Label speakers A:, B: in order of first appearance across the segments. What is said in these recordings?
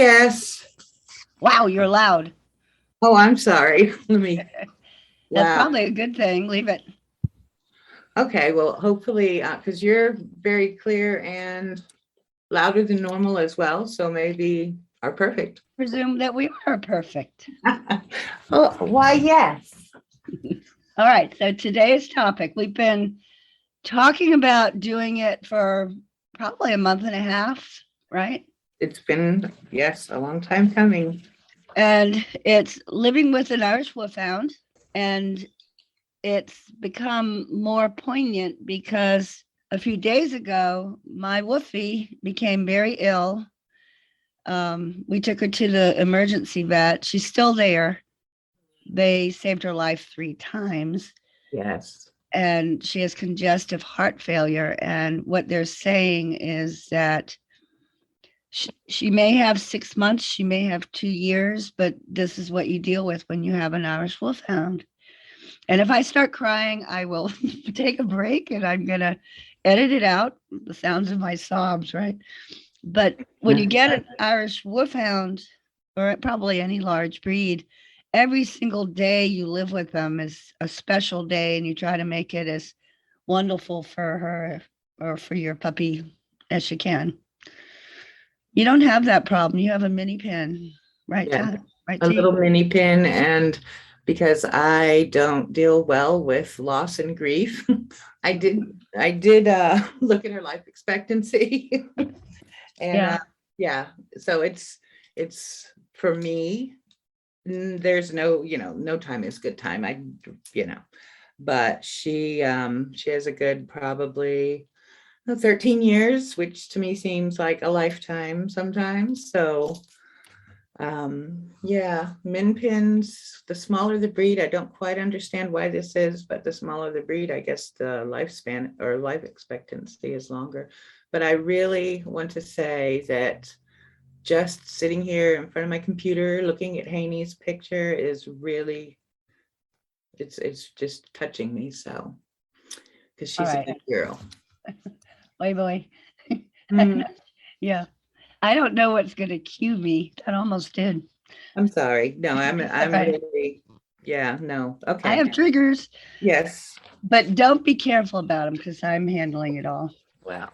A: Yes.
B: Wow, you're loud.
A: Oh, I'm sorry. Let me.
B: That's
A: Wow.
B: probably a good thing. Leave it.
A: Okay. Well, hopefully, because you're very clear and louder than normal as well. So maybe are perfect.
B: Presume that we are perfect.
A: Oh, why, yes.
B: All right. So today's topic, we've been talking about doing it for probably a month and a half, right?
A: It's been, yes, a long time coming.
B: And it's living with an Irish Wolfhound. And it's become more poignant because a few days ago, my Woofie became very ill. We took her to the emergency vet. She's still there. They saved her life 3 times,
A: Yes.
B: and she has congestive heart failure. And what they're saying is that she may have 6 months, she may have 2 years, but this is what you deal with when you have an Irish Wolfhound. And if I start crying, I will take a break and I'm going to edit it out, the sounds of my sobs, right? But when you get an Irish Wolfhound, or probably any large breed, every single day you live with them is a special day, and you try to make it as wonderful for her or for your puppy as you can. You don't have that problem. You have a mini pin, right,
A: Yeah.
B: Todd? Right,
A: A
B: T?
A: little mini pin. And because I don't deal well with loss and grief, I did look at her life expectancy. And
B: Yeah.
A: yeah, so it's for me, there's no, no time is good time. You know, but she has a good probably 13 years, which to me seems like a lifetime sometimes. So yeah, min pins, the smaller the breed, I don't quite understand why this is, but the smaller the breed, I guess the lifespan or life expectancy is longer. But I really want to say that just sitting here in front of my computer looking at Haney's picture is really, it's just touching me. So because
B: All
A: she's a
B: right.
A: good girl.
B: Boy, boy.
A: Mm,
B: Yeah. I don't know what's going to cue me. That almost did.
A: I'm sorry. No, I'm
B: All
A: I'm
B: right.
A: really, yeah, no.
B: I
A: Okay.
B: have triggers,
A: Yes.
B: but don't be careful about them because I'm handling it all.
A: Well,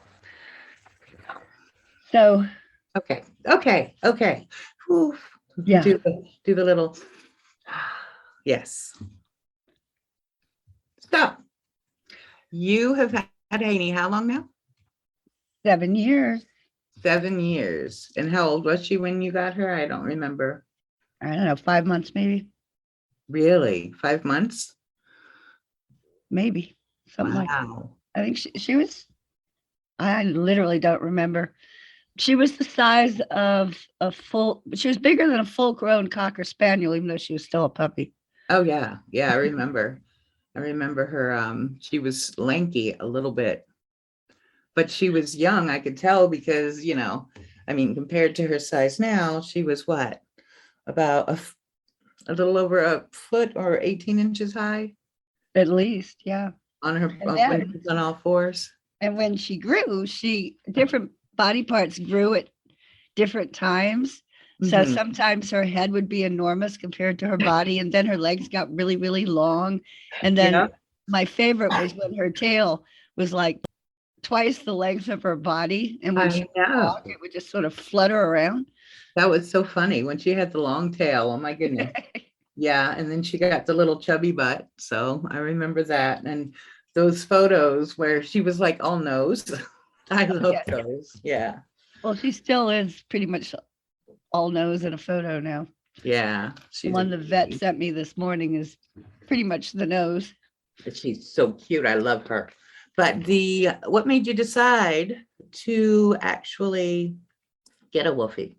B: So,
A: okay. Okay. Okay. Whew.
B: yeah,
A: Do the little yes. Stop. You have had Haney how long now?
B: 7 years.
A: 7 years. And how old was she when you got her? I don't remember.
B: I don't know, 5 months,
A: Really? 5 months?
B: maybe something like that.
A: Wow.
B: I think she was, I literally don't remember. She was the size of she was bigger than a full grown Cocker Spaniel, even though she was still a puppy.
A: Oh yeah. Yeah, I remember. I remember her. She was lanky a little bit, but she was young. I could tell because, I mean, compared to her size now, she was what? About a little over a foot or 18 inches high
B: At least, yeah.
A: on her
B: And
A: when she
B: then,
A: was on all fours.
B: and when she grew, different body parts grew at different times. So
A: Hmm.
B: sometimes her head would be enormous compared to her body, and then her legs got really, really long. And
A: Yeah,
B: then my favorite was when her tail was like twice the length of her body. And when she
A: I
B: would
A: know.
B: walk, it would just sort of flutter around.
A: That was so funny when she had the long tail. Oh my goodness. Yeah, and then she got the little chubby butt. So I remember that. And those photos where she was like all nose. I love
B: Yeah.
A: those. Yeah.
B: Well, she still is pretty much all nose in a photo now.
A: Yeah.
B: The
A: She's a
B: one the vet
A: cutie.
B: sent me this morning is pretty much the nose.
A: She's so cute. I love her. But the what made you decide to actually get a Wolfie?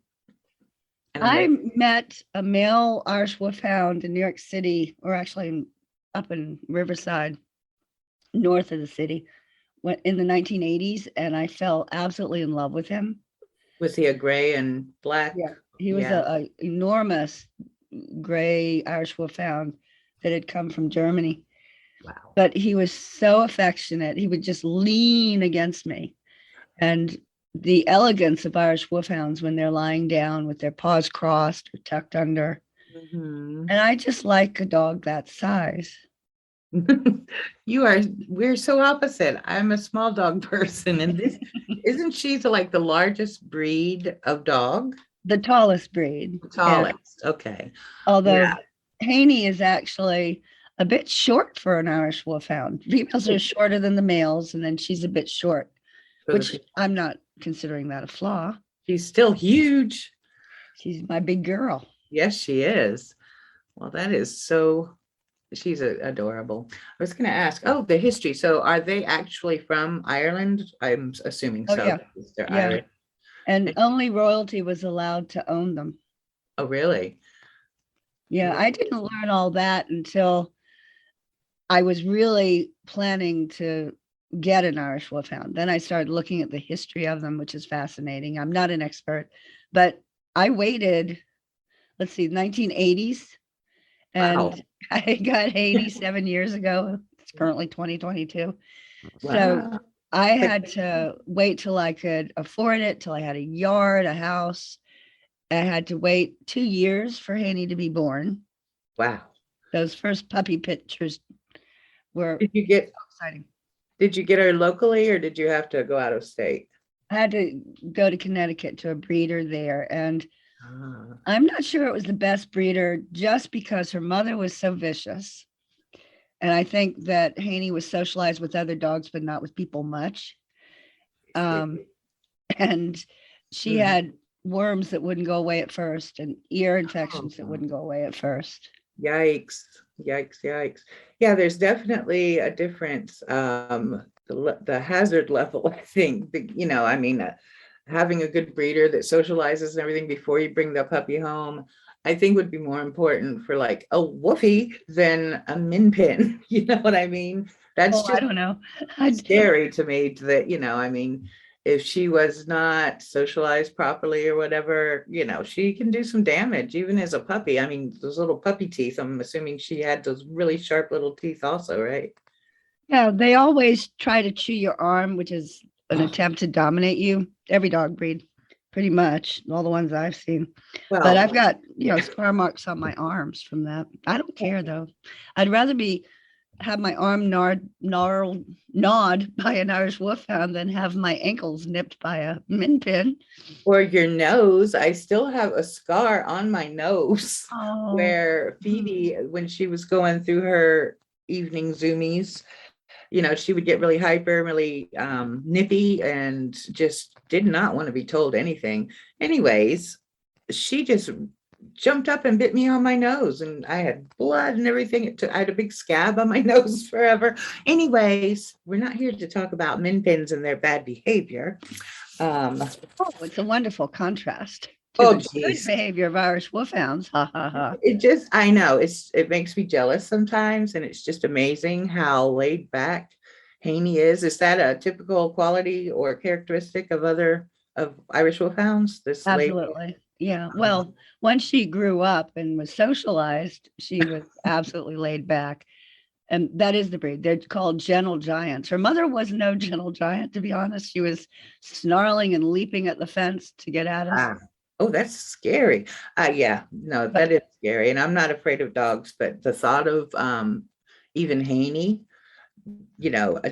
A: And I'm
B: I
A: ready.
B: met a male Irish Wolfhound in New York City, or actually up in Riverside, north of the city, in the 1980s, and I fell absolutely in love with him.
A: Was he a gray and black?
B: Yeah, he was
A: Yeah.
B: a enormous gray Irish Wolfhound that had come from Germany,
A: Wow.
B: but he was so affectionate. He would just lean against me, and the elegance of Irish Wolfhounds when they're lying down with their paws crossed or tucked under.
A: Mhm.
B: And I just like a dog that size.
A: We're so opposite. I'm a small dog person, and this isn't she like the largest breed of dog?
B: The tallest breed. Yeah.
A: Tallest. Okay.
B: Although
A: Yeah.
B: Haney is actually a bit short for an Irish Wolfhound. Females are shorter than the males, and then she's a bit short,
A: For
B: which
A: the,
B: I'm not considering that a flaw.
A: she's still huge.
B: She's my big girl.
A: Yes, she is. Well, that is so, she's adorable. I was going to ask, oh, the history. So are they actually from Ireland? I'm assuming
B: Oh,
A: so.
B: yeah.
A: They're
B: Yeah.
A: Irish.
B: And only royalty was allowed to own them.
A: Oh, really?
B: Yeah. I didn't learn all that until I was really planning to get an Irish Wolfhound. Then I started looking at the history of them, which is fascinating. I'm not an expert, but I waited, let's see, 1980s,
A: Wow.
B: and I got 87 years ago. It's currently 2022. So
A: Wow.
B: I had to wait till I could afford it, till I had a yard, a house. I had to wait 2 years for Haney to be born.
A: Wow.
B: Those first puppy pictures were
A: Did you get
B: exciting.
A: did you get her locally or did you have to go out of state?
B: I had to go to Connecticut to a breeder there. And
A: Ah,
B: I'm not sure it was the best breeder just because her mother was so vicious. And I think that Haney was socialized with other dogs, but not with people much.
A: see.
B: And she
A: Mhm.
B: had worms that wouldn't go away at first and ear infections that
A: Oh,
B: wouldn't go away at first.
A: yikes. Yikes, yikes. Yeah, there's definitely a difference. The hazard level, I think, I mean, having a good breeder that socializes and everything before you bring the puppy home, I think would be more important for like a woofie than a min pin. You know what I mean? That's
B: Oh, I
A: just
B: don't know. I,
A: scary to me that, I mean, if she was not socialized properly or whatever, she can do some damage even as a puppy. I mean, those little puppy teeth, I'm assuming she had those really sharp little teeth also, right?
B: yeah, they always try to chew your arm, which is an attempt to dominate you. Every dog breed, pretty much, all the ones I've seen. But
A: Well,
B: I've got, scar marks on my arms from that. I don't care though. I'd rather have my arm gnawed by an Irish Wolfhound than have my ankles nipped by a min pin.
A: or your nose. I still have a scar on my nose
B: Oh,
A: where Phoebe, when she was going through her evening zoomies, she would get really hyper, really nippy, and just did not want to be told anything. Anyways, she just jumped up and bit me on my nose, and I had blood and everything. I had a big scab on my nose forever. Anyways, we're not here to talk about min pins and their bad behavior. Um,
B: it's a wonderful contrast to
A: oh,
B: the good
A: geez.
B: behavior of Irish Wolfhounds. Ha ha ha.
A: I know it makes me jealous sometimes, and it's just amazing how laid back Haney is. Is that a typical quality or characteristic of Irish Wolfhounds? This laid
B: Absolutely. Yeah. Well, once she grew up and was socialized, she was absolutely laid back. And that is the breed. They're called gentle giants. Her mother was no gentle giant, to be honest. She was snarling and leaping at the fence to get at us.
A: ah, oh, that's scary. Yeah, no, that
B: But
A: is scary. And I'm not afraid of dogs, but the thought of even Haney, you know, uh,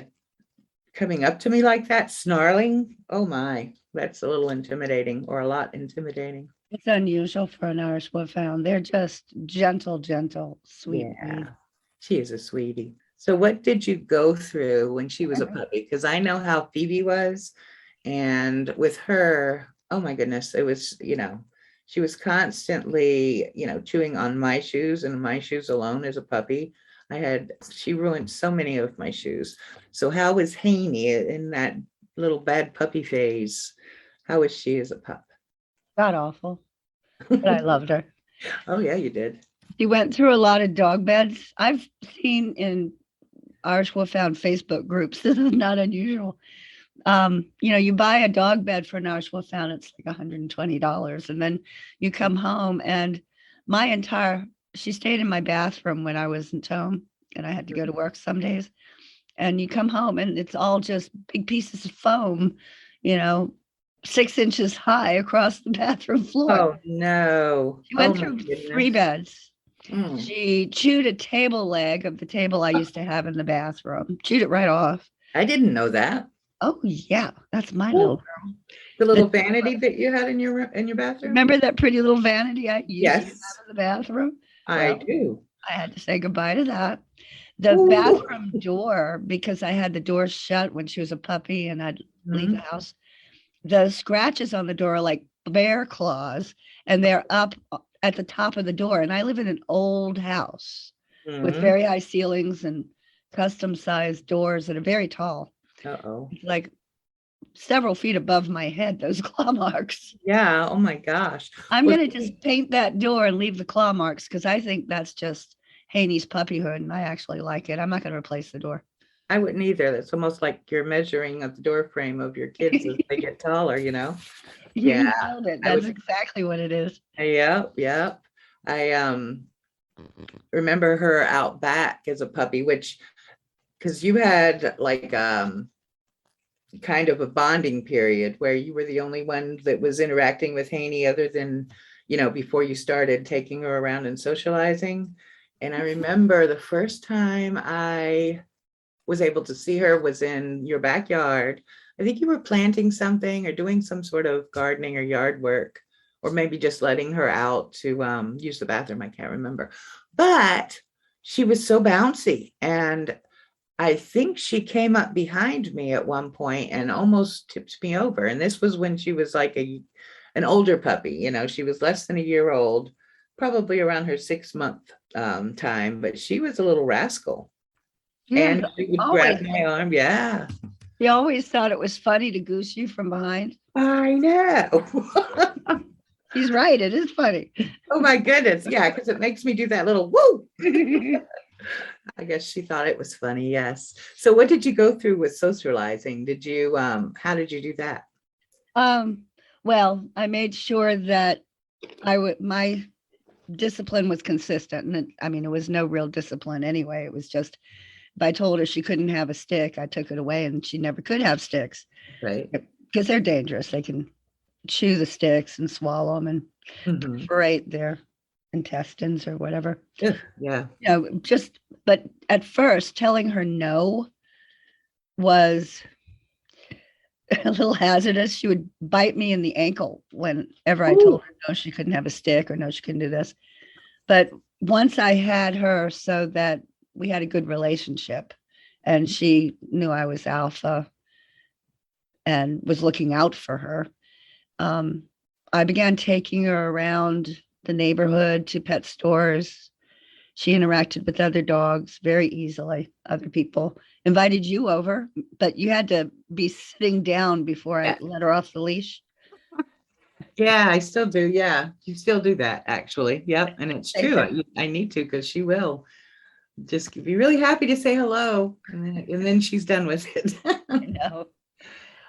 A: coming up to me like that, snarling, oh my, that's a little intimidating or a lot intimidating.
B: it's unusual for an Irish Wolfhound. They're just gentle, gentle, sweet breed.
A: Yeah, she is a sweetie. So what did you go through when she was a puppy? Because I know how Phoebe was, and with her, oh my goodness, it was, she was constantly, chewing on my shoes and my shoes alone as a puppy. She ruined so many of my shoes. So how was Haney in that little bad puppy phase? How was she as a pup?
B: God awful, but I loved her.
A: Oh yeah, you did.
B: She went through a lot of dog beds. I've seen in Irish Wolfhound Facebook groups. This is not unusual. You buy a dog bed for an Irish Wolfhound, it's like $120. And then you come home and she stayed in my bathroom when I wasn't home and I had to go to work some days. And you come home and it's all just big pieces of foam, you know, 6 inches high across the bathroom floor.
A: Oh, no.
B: She
A: Oh,
B: went
A: my
B: through 3 beds.
A: goodness.
B: She chewed a table leg of the table I used to have in the bathroom, chewed it right off.
A: I didn't know that.
B: Oh, yeah, that's my little
A: Ooh,
B: girl.
A: the
B: The
A: little vanity that you had in your bathroom?
B: Remember that pretty little vanity I used to
A: Yes,
B: have in the bathroom?
A: I
B: Well,
A: do.
B: I had to say goodbye to that. The
A: Ooh.
B: bathroom door, because I had the door shut when she was a puppy and I'd leave the
A: Mhm,
B: house, the scratches on the door are like bear claws, and they're up at the top of the door. And I live in an old house with
A: mhm.
B: very high ceilings and custom sized doors that are very tall.
A: Uh-oh.
B: It's like several feet above my head, those claw marks.
A: Yeah, oh my gosh.
B: I'm
A: Well,
B: going to just paint that door and leave the claw marks because I think that's just Haney's puppyhood and I actually like it. I'm not going to replace the door.
A: I wouldn't either. That's almost like you're measuring of the door frame of your kids as they get taller, you know? Yeah,
B: You nailed it.
A: I
B: That's
A: would.
B: exactly what it is.
A: Yep, yep. I remember her out back as a puppy, which because you had like kind of a bonding period where you were the only one that was interacting with Haney other than, before you started taking her around and socializing. And I remember the first time I was able to see her was in your backyard. I think you were planting something or doing some sort of gardening or yard work, or maybe just letting her out to use the bathroom. I can't remember. But she was so bouncy. And I think she came up behind me at one point and almost tipped me over. And this was when she was like an older puppy. She was less than a year old, probably around her 6 month time, but she was a little rascal.
B: She was
A: And she would grab
B: always,
A: my arm. Yeah,
B: she always thought it was funny to goose you from behind.
A: I know.
B: She's right. It is funny.
A: Oh my goodness. Yeah, because it makes me do that little woo. I guess she thought it was funny. Yes. So what did you go through with socializing? How did you do that?
B: um, well, I made sure that my discipline was consistent. And I mean, it was no real discipline anyway. It was just if I told her she couldn't have a stick, I took it away and she never could have sticks
A: Right.
B: because they're dangerous. They can chew the sticks and swallow them and
A: Mhm.
B: perforate their intestines or whatever.
A: Ugh, yeah.
B: But at first, telling her no was a little hazardous. She would bite me in the ankle whenever I told
A: Ooh.
B: her no, she couldn't have a stick or no, she couldn't do this. But once I had her so that we had a good relationship and she knew I was alpha and was looking out for her, um, I began taking her around the neighborhood to pet stores. She interacted with other dogs very easily, other people. Invited you over, but you had to be sitting down before I
A: Yeah.
B: let her off the leash.
A: Yeah, I still do. Yeah, you still do that actually. Yep, and it's
B: They
A: true.
B: think
A: I need to because she will just be really happy to say hello, and then she's done with it.
B: I know.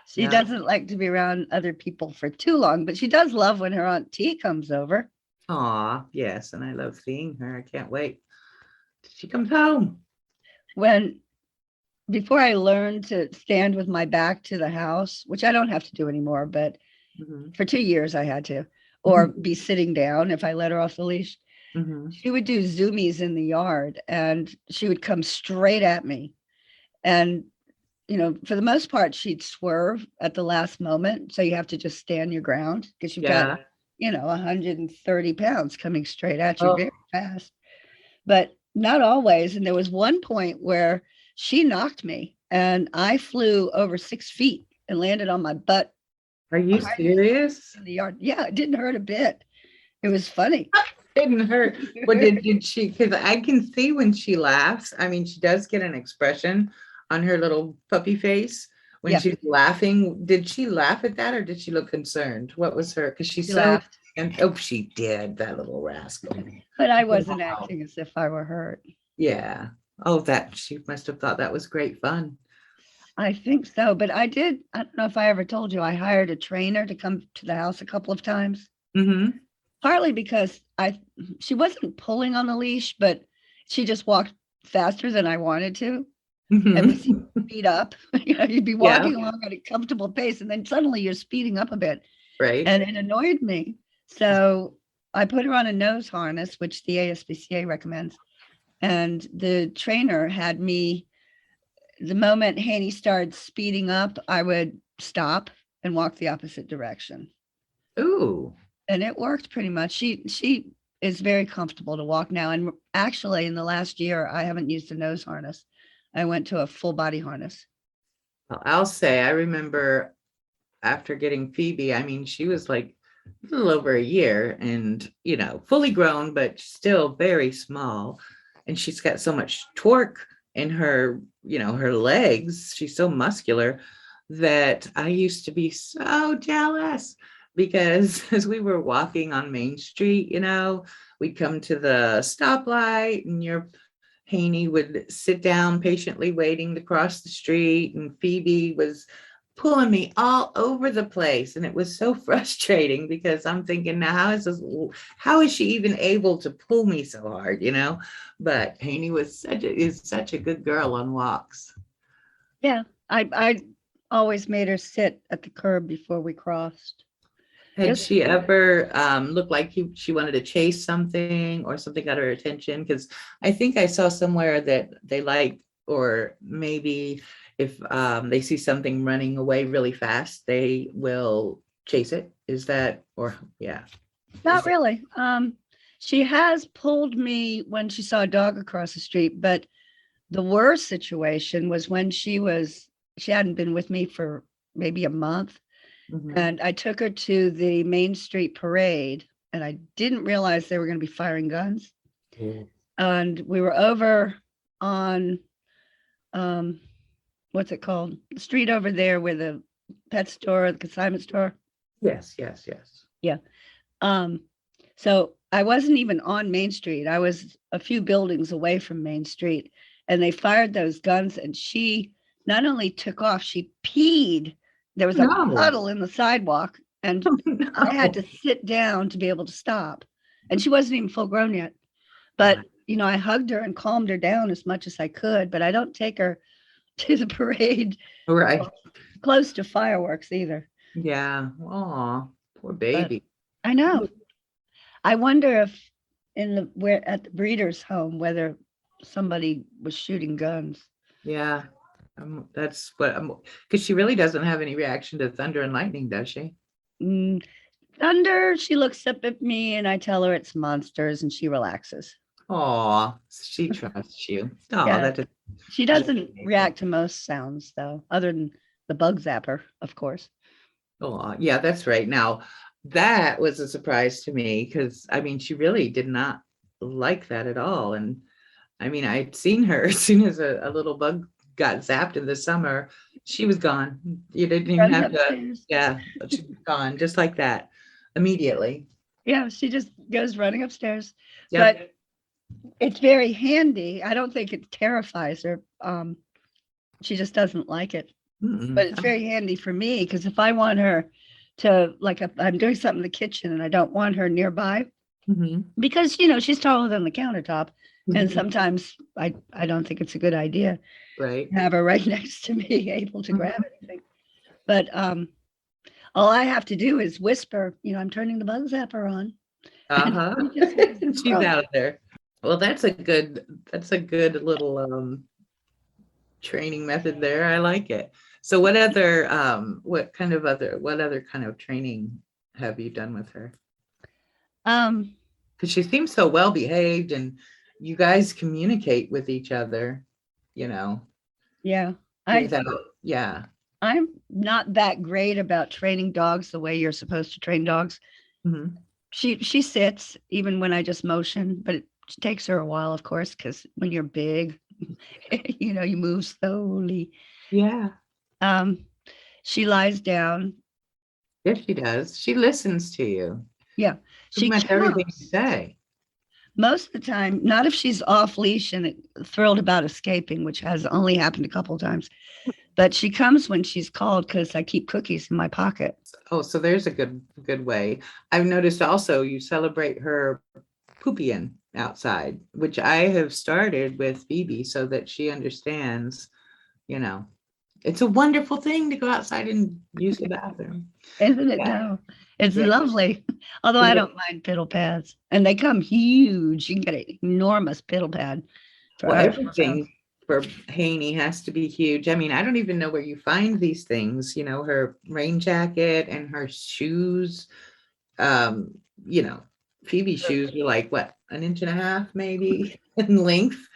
B: She
A: Yeah.
B: doesn't like to be around other people for too long, but she does love when her Aunt T comes over.
A: Aw, yes, and I love seeing her. I can't wait till she comes home.
B: When Before I learned to stand with my back to the house, which I don't have to do anymore, but
A: Mhm.
B: for 2 years I had to, or be sitting down if I let her off the leash.
A: Mhm.
B: She would do zoomies in the yard and she would come straight at me. And, for the most part, she'd swerve at the last moment. So you have to just stand your ground because you've got,
A: Yeah.
B: 130 pounds coming straight at you
A: Oh,
B: very fast. But not always. And there was one point where she knocked me and I flew over 6 feet and landed on my butt
A: are you
B: behind
A: serious?
B: in the yard. Yeah, it didn't hurt a bit. It was funny.
A: Didn't hurt. What did she? Because I can see when she laughs. I mean, she does get an expression on her little puppy face when
B: Yeah,
A: she's laughing. Did she laugh at that, or did she look concerned? What was her? Because she's
B: she
A: so.
B: laughed,
A: And oh, she did, that little rascal.
B: but I wasn't
A: Wow.
B: acting as if I were hurt.
A: Yeah. Oh, that she must have thought that was great fun.
B: I think so. But I don't know if I ever told you, I hired a trainer to come to the house a couple of times,
A: Mm-hmm.
B: partly because she wasn't pulling on the leash, but she just walked faster than I wanted to. and we
A: Mhm.
B: speed up. You'd be
A: Yeah,
B: walking along at a comfortable pace, and then suddenly you're speeding up a bit,
A: right.
B: and it annoyed me. So I put her on a nose harness, which the ASPCA recommends, and the trainer had me. The moment Haney started speeding up, I would stop and walk the opposite direction,
A: Ooh.
B: and it worked pretty much. She is very comfortable to walk now, and actually, in the last year, I haven't used a nose harness. I went to a full body harness.
A: Well, I'll say, I remember after getting Phoebe, I mean, she was like a little over a year and, fully grown, but still very small. And she's got so much torque in her, her legs. She's so muscular that I used to be so jealous because as we were walking on Main Street, we'd come to the stoplight and your Haney would sit down patiently waiting to cross the street, and Phoebe was pulling me all over the place. And it was so frustrating because I'm thinking, now, how is she even able to pull me so hard, But Haney is such a good girl on walks.
B: Yeah, I always made her sit at the curb before we crossed.
A: Had
B: Just
A: she ever looked like she wanted to chase something or something got her attention? Because I think I saw somewhere that they like, or maybe if they see something running away really fast, they will chase it. Is that, or yeah.
B: not really. She has pulled me when she saw a dog across the street, but the worst situation was when she hadn't been with me for maybe a month,
A: Mhm.
B: and I took her to the Main Street parade, and I didn't realize they were going to be firing guns.
A: Yeah.
B: And we were over on um what's it called? The street over there where the pet store, the consignment store.
A: Yes, yes, yes.
B: Yeah. Um, so I wasn't even on Main Street. I was a few buildings away from Main Street, and they fired those guns, and she not only took off, she peed. There was a
A: No,
B: puddle in the sidewalk, and I had
A: no.
B: to sit down to be able to stop. And she wasn't even full grown yet. But,
A: Wow.
B: I hugged her and calmed her down as much as I could, but I don't take her to the parade
A: Right.
B: close to fireworks either.
A: Yeah. Oh, poor
B: But
A: baby.
B: I know. I wonder if in the where at the breeder's home whether somebody was shooting guns.
A: Yeah. That's what I'm, because she really doesn't have any reaction to thunder and lightning, does she?
B: Mm, thunder, she looks up at me and I tell her it's monsters and she relaxes.
A: Oh, she trusts you. Oh,
B: Yeah,
A: that is
B: she
A: that's
B: doesn't
A: amazing.
B: react to most sounds though, other than the bug zapper, of course.
A: Oh, yeah, that's right. Now, that was a surprise to me because I mean, she really did not like that at all. And I mean, I'd seen her as soon as a little bug got zapped in the summer, she was gone. You didn't even
B: Running
A: have to,
B: upstairs.
A: yeah, she was gone just like that immediately.
B: Yeah, she just goes running upstairs.
A: Yep.
B: But it's very handy. I don't think it terrifies her. She just doesn't like it. But
A: Mm-mm.
B: it's very handy for me because if I want her to, like, if I'm doing something in the kitchen and I don't want her nearby,
A: Mhm.
B: because she's taller than the countertop, and sometimes I don't think it's a good idea
A: Right.
B: to have her right next to me, able to grab
A: Mhm.
B: anything. But all I have to do is whisper, I'm turning the bug zapper on, and
A: Uh-huh.
B: she just leaves the
A: She's
B: room.
A: out of there. Well, that's a good little training method there. I like it. So what other kind of training have you done with her?
B: Um,
A: Because she seems so well behaved and you guys communicate with each other, you know,
B: yeah, I
A: without, yeah.
B: I'm not that great about training dogs the way you're supposed to train dogs.
A: Mhm.
B: She sits even when I just motion, but it takes her a while, of course, because when you're big, you move slowly.
A: Yeah.
B: Um, she lies down.
A: Yes, she does. She listens to you.
B: Yeah,
A: Pretty
B: she
A: much everything you
B: comes
A: say.
B: most of the time. Not if she's off leash and thrilled about escaping, which has only happened a couple of times. But she comes when she's called because I keep cookies in my pocket.
A: Oh, so there's a good way. I've noticed also you celebrate her pooping. outside, which I have started with Phoebe so that she understands, you know, it's a wonderful thing to go outside and use the bathroom.
B: Isn't it
A: Yeah.
B: though? It's
A: Yeah.
B: lovely. Although I don't mind piddle pads, and they come huge. You can get an enormous piddle pad for
A: Well,
B: Irish Wolfhound.
A: everything for Haney has to be huge. I mean, I don't even know where you find these things, her rain jacket and her shoes. Um, you know, Phoebe's shoes were like what, an inch and a half maybe in length.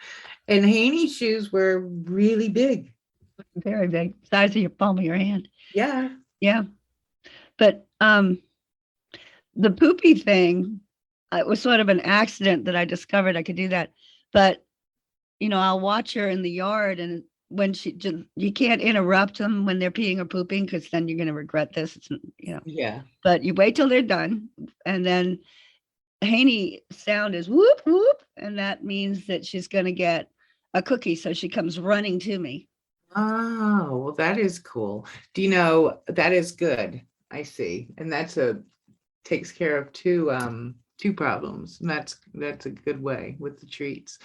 A: And Haney's shoes were really big.
B: Very big, size of your palm of your hand.
A: Yeah.
B: Yeah, but the poopy thing, it was sort of an accident that I discovered I could do that. But I'll watch her in the yard, and when you can't interrupt them when they're peeing or pooping, because then you're going to regret this.
A: Yeah.
B: But you wait till they're done, and then Haney sound is whoop whoop, and that means that she's going to get a cookie. So she comes running to me.
A: Oh, well, that is cool. That is good. I see. And takes care of two problems. And that's a good way with the treats.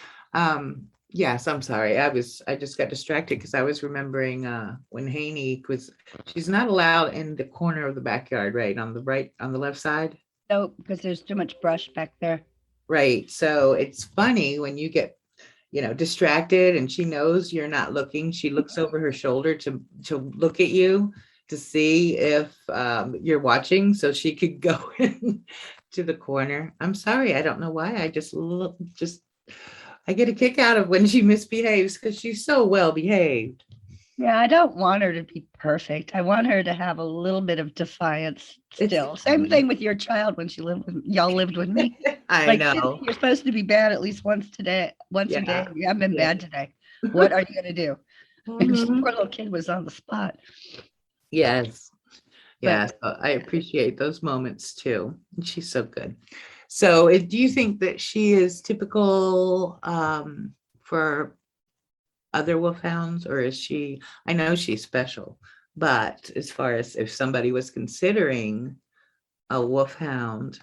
A: Yes, I'm sorry. I just got distracted because I was remembering when she's not allowed in the corner of the backyard, right? On the left side.
B: No, because there's too much brush back there.
A: Right. So it's funny when you get distracted and she knows you're not looking. She looks over her shoulder to look at you to see if you're watching so she could go in to the corner. I'm sorry. I don't know why. I get a kick out of when she misbehaves because she's so well behaved.
B: Yeah, I don't want her to be perfect. I want her to have a little bit of defiance still. Same thing with your child when y'all lived with me.
A: I
B: Like,
A: know.
B: you're supposed to be bad at least once a day.
A: Yeah.
B: You haven't been
A: Yeah.
B: bad today. What are you going to do? And the
A: Mhm.
B: poor little kid was on the spot.
A: Yes. Yes.
B: But
A: I appreciate those moments too. She's so good. So do you think that she is typical for other wolfhounds, or I know she's special, but as far as if somebody was considering a wolfhound,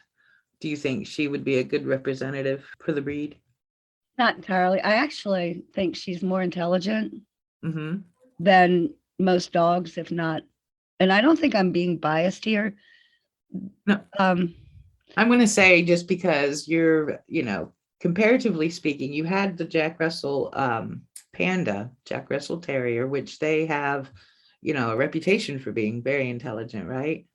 A: do you think she would be a good representative for the breed?
B: not entirely. I actually think she's more intelligent
A: Mm-hmm.
B: than most dogs, if not. And I don't think I'm being biased here.
A: No,
B: Um,
A: I'm going to say just because comparatively speaking, you had the Jack Russell Jack Russell Terrier, which they have, a reputation for being very intelligent, right?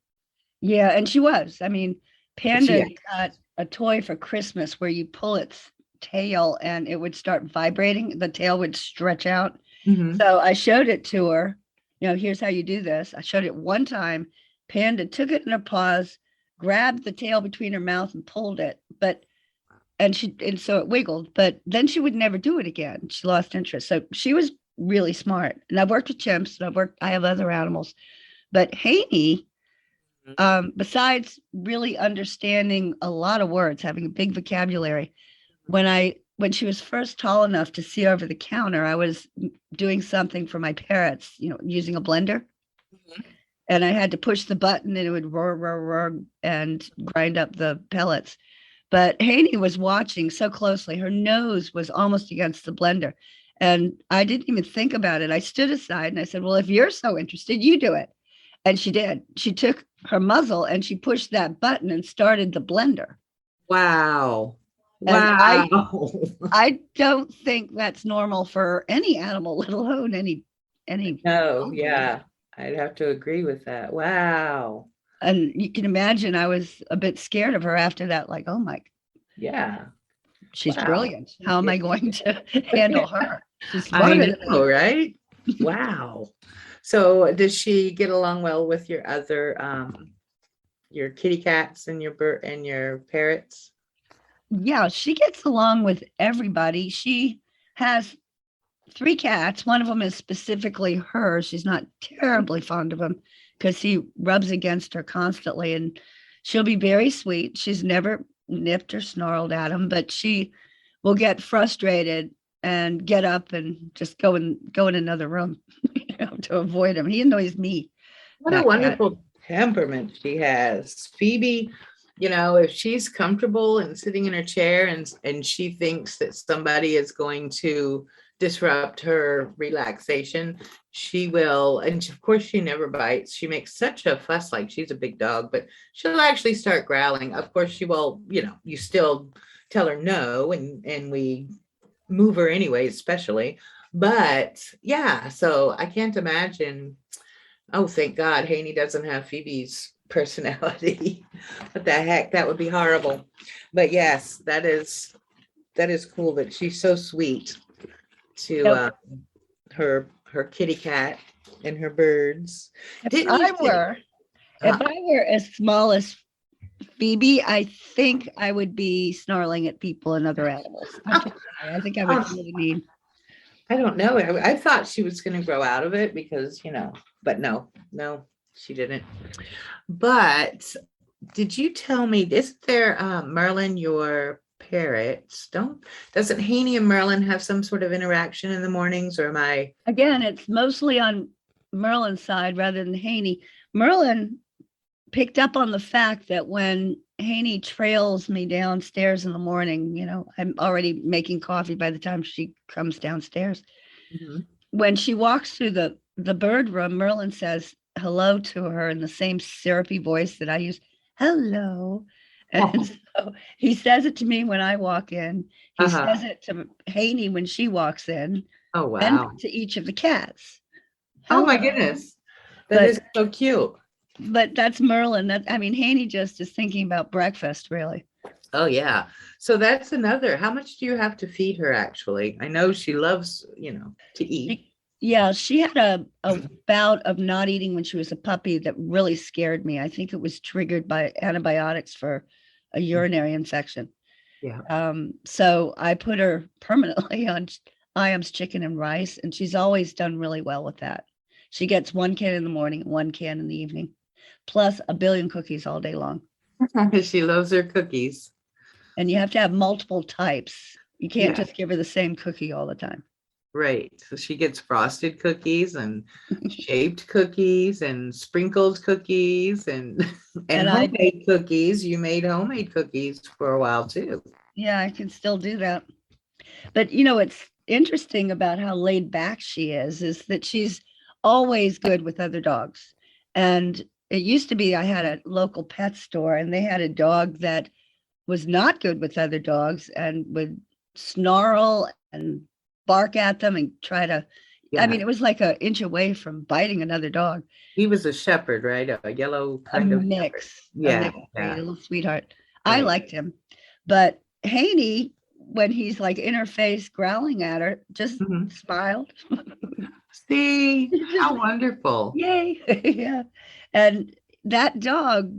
B: yeah, and she was. I mean, Panda
A: Yeah.
B: got a toy for Christmas where you pull its tail and it would start vibrating. The tail would stretch out.
A: Mm-hmm.
B: So I showed it to her. Here's how you do this. I showed it one time. Panda took it in her paws, grabbed the tail between her mouth and pulled it. And so it wiggled, but then she would never do it again. She lost interest. So she was really smart. And I've worked with chimps and I have other animals. But Haney, besides really understanding a lot of words, having a big vocabulary, when she was first tall enough to see over the counter, I was doing something for my parrots, using a blender.
A: Mhm.
B: And I had to push the button and it would roar, roar, roar and grind up the pellets. But Haney was watching so closely. Her nose was almost against the blender. And I didn't even think about it. I stood aside and I said, well, if you're so interested, you do it. And she did. She took her muzzle and she pushed that button and started the blender.
A: Wow.
B: And
A: Wow.
B: I don't think that's normal for any animal, let alone any
A: No,
B: breed.
A: yeah. I'd have to agree with that. Wow.
B: And you can imagine I was a bit scared of her after that, like, oh my,
A: Yeah.
B: she's
A: Wow.
B: brilliant. How am I going to handle her? She's
A: I
B: smarter than
A: know,
B: me.
A: right? Wow. So does she get along well with your other your kitty cats and your bird and your parrots?
B: Yeah, she gets along with everybody. She has 3 cats. One of them is specifically her. She's not terribly fond of him because he rubs against her constantly, and she'll be very sweet. She's never nipped or snarled at him, but she will get frustrated and get up and just go in another room, to avoid him. He annoys me,
A: What a
B: that cat.
A: wonderful temperament she has. Phoebe, You know, if she's comfortable and sitting in her chair and she thinks that somebody is going to disrupt her relaxation, she will. And of course, she never bites. She makes such a fuss, like she's a big dog, but she'll actually start growling. Of course, she will, you know, you still tell her no, and we move her anyway, especially. But yeah, so I can't imagine. Oh, thank God Haney doesn't have Phoebe's personality. What the heck? That would be horrible. But yes, that is cool that she's so sweet to
B: Yep.
A: her kitty cat and her birds.
B: If
A: Didn't you
B: I
A: say?
B: were, if
A: uh,
B: I were as small as Phoebe, I think I would be snarling at people and other animals. I think I would
A: um,
B: feel the need.
A: I don't know. I thought she was going to grow out of it because, you know, but no, no, she didn't. But did you tell me, isn't there Merlin, your parrots? Doesn't Haney and Merlin have some sort of interaction in the mornings, or am I?
B: Again, it's mostly on Merlin's side rather than Haney. Merlin picked up on the fact that when Haney trails me downstairs in the morning, I'm already making coffee by the time she comes downstairs.
A: Mhm.
B: When she walks through the bird room, Merlin says hello to her in the same syrupy voice that I use. Hello. And so he says it to me when I walk in. He
A: Uh-huh.
B: says it to Haney when she walks in,
A: Oh,
B: and
A: wow.
B: to each of the cats.
A: Oh my
B: Hello.
A: goodness. That
B: But
A: is so cute.
B: that's Merlin. Haney just is thinking about breakfast, really.
A: Oh yeah. So that's another. How much do you have to feed her actually? I know she loves, to eat.
B: Yeah, she had a bout of not eating when she was a puppy that really scared me. I think it was triggered by antibiotics for a urinary infection.
A: Yeah.
B: So I put her permanently on Iam's chicken and rice, and she's always done really well with that. She gets one can in the morning and one can in the evening, plus a billion cookies all day long.
A: She loves her cookies.
B: And you have to have multiple types. You can't
A: Yeah.
B: just give her the same cookie all the time.
A: Right. So she gets frosted cookies and shaped cookies and sprinkled cookies and and
B: And I,
A: homemade cookies. You made homemade cookies for a while too.
B: yeah, I can still do that. But it's interesting about how laid back she is that she's always good with other dogs. And it used to be I had a local pet store and they had a dog that was not good with other dogs and would snarl and bark at them and try to,
A: Yeah.
B: it was like an inch away from biting another dog.
A: He was a shepherd, right? A yellow
B: A
A: kind of shepherd. Yeah.
B: mixed breed,
A: Yeah.
B: a little sweetheart. I
A: Right.
B: liked him, but Haney, when he's like in her face growling at her, just
A: Mhm.
B: smiled.
A: See,
B: Just
A: how wonderful.
B: yay. Yeah. And that dog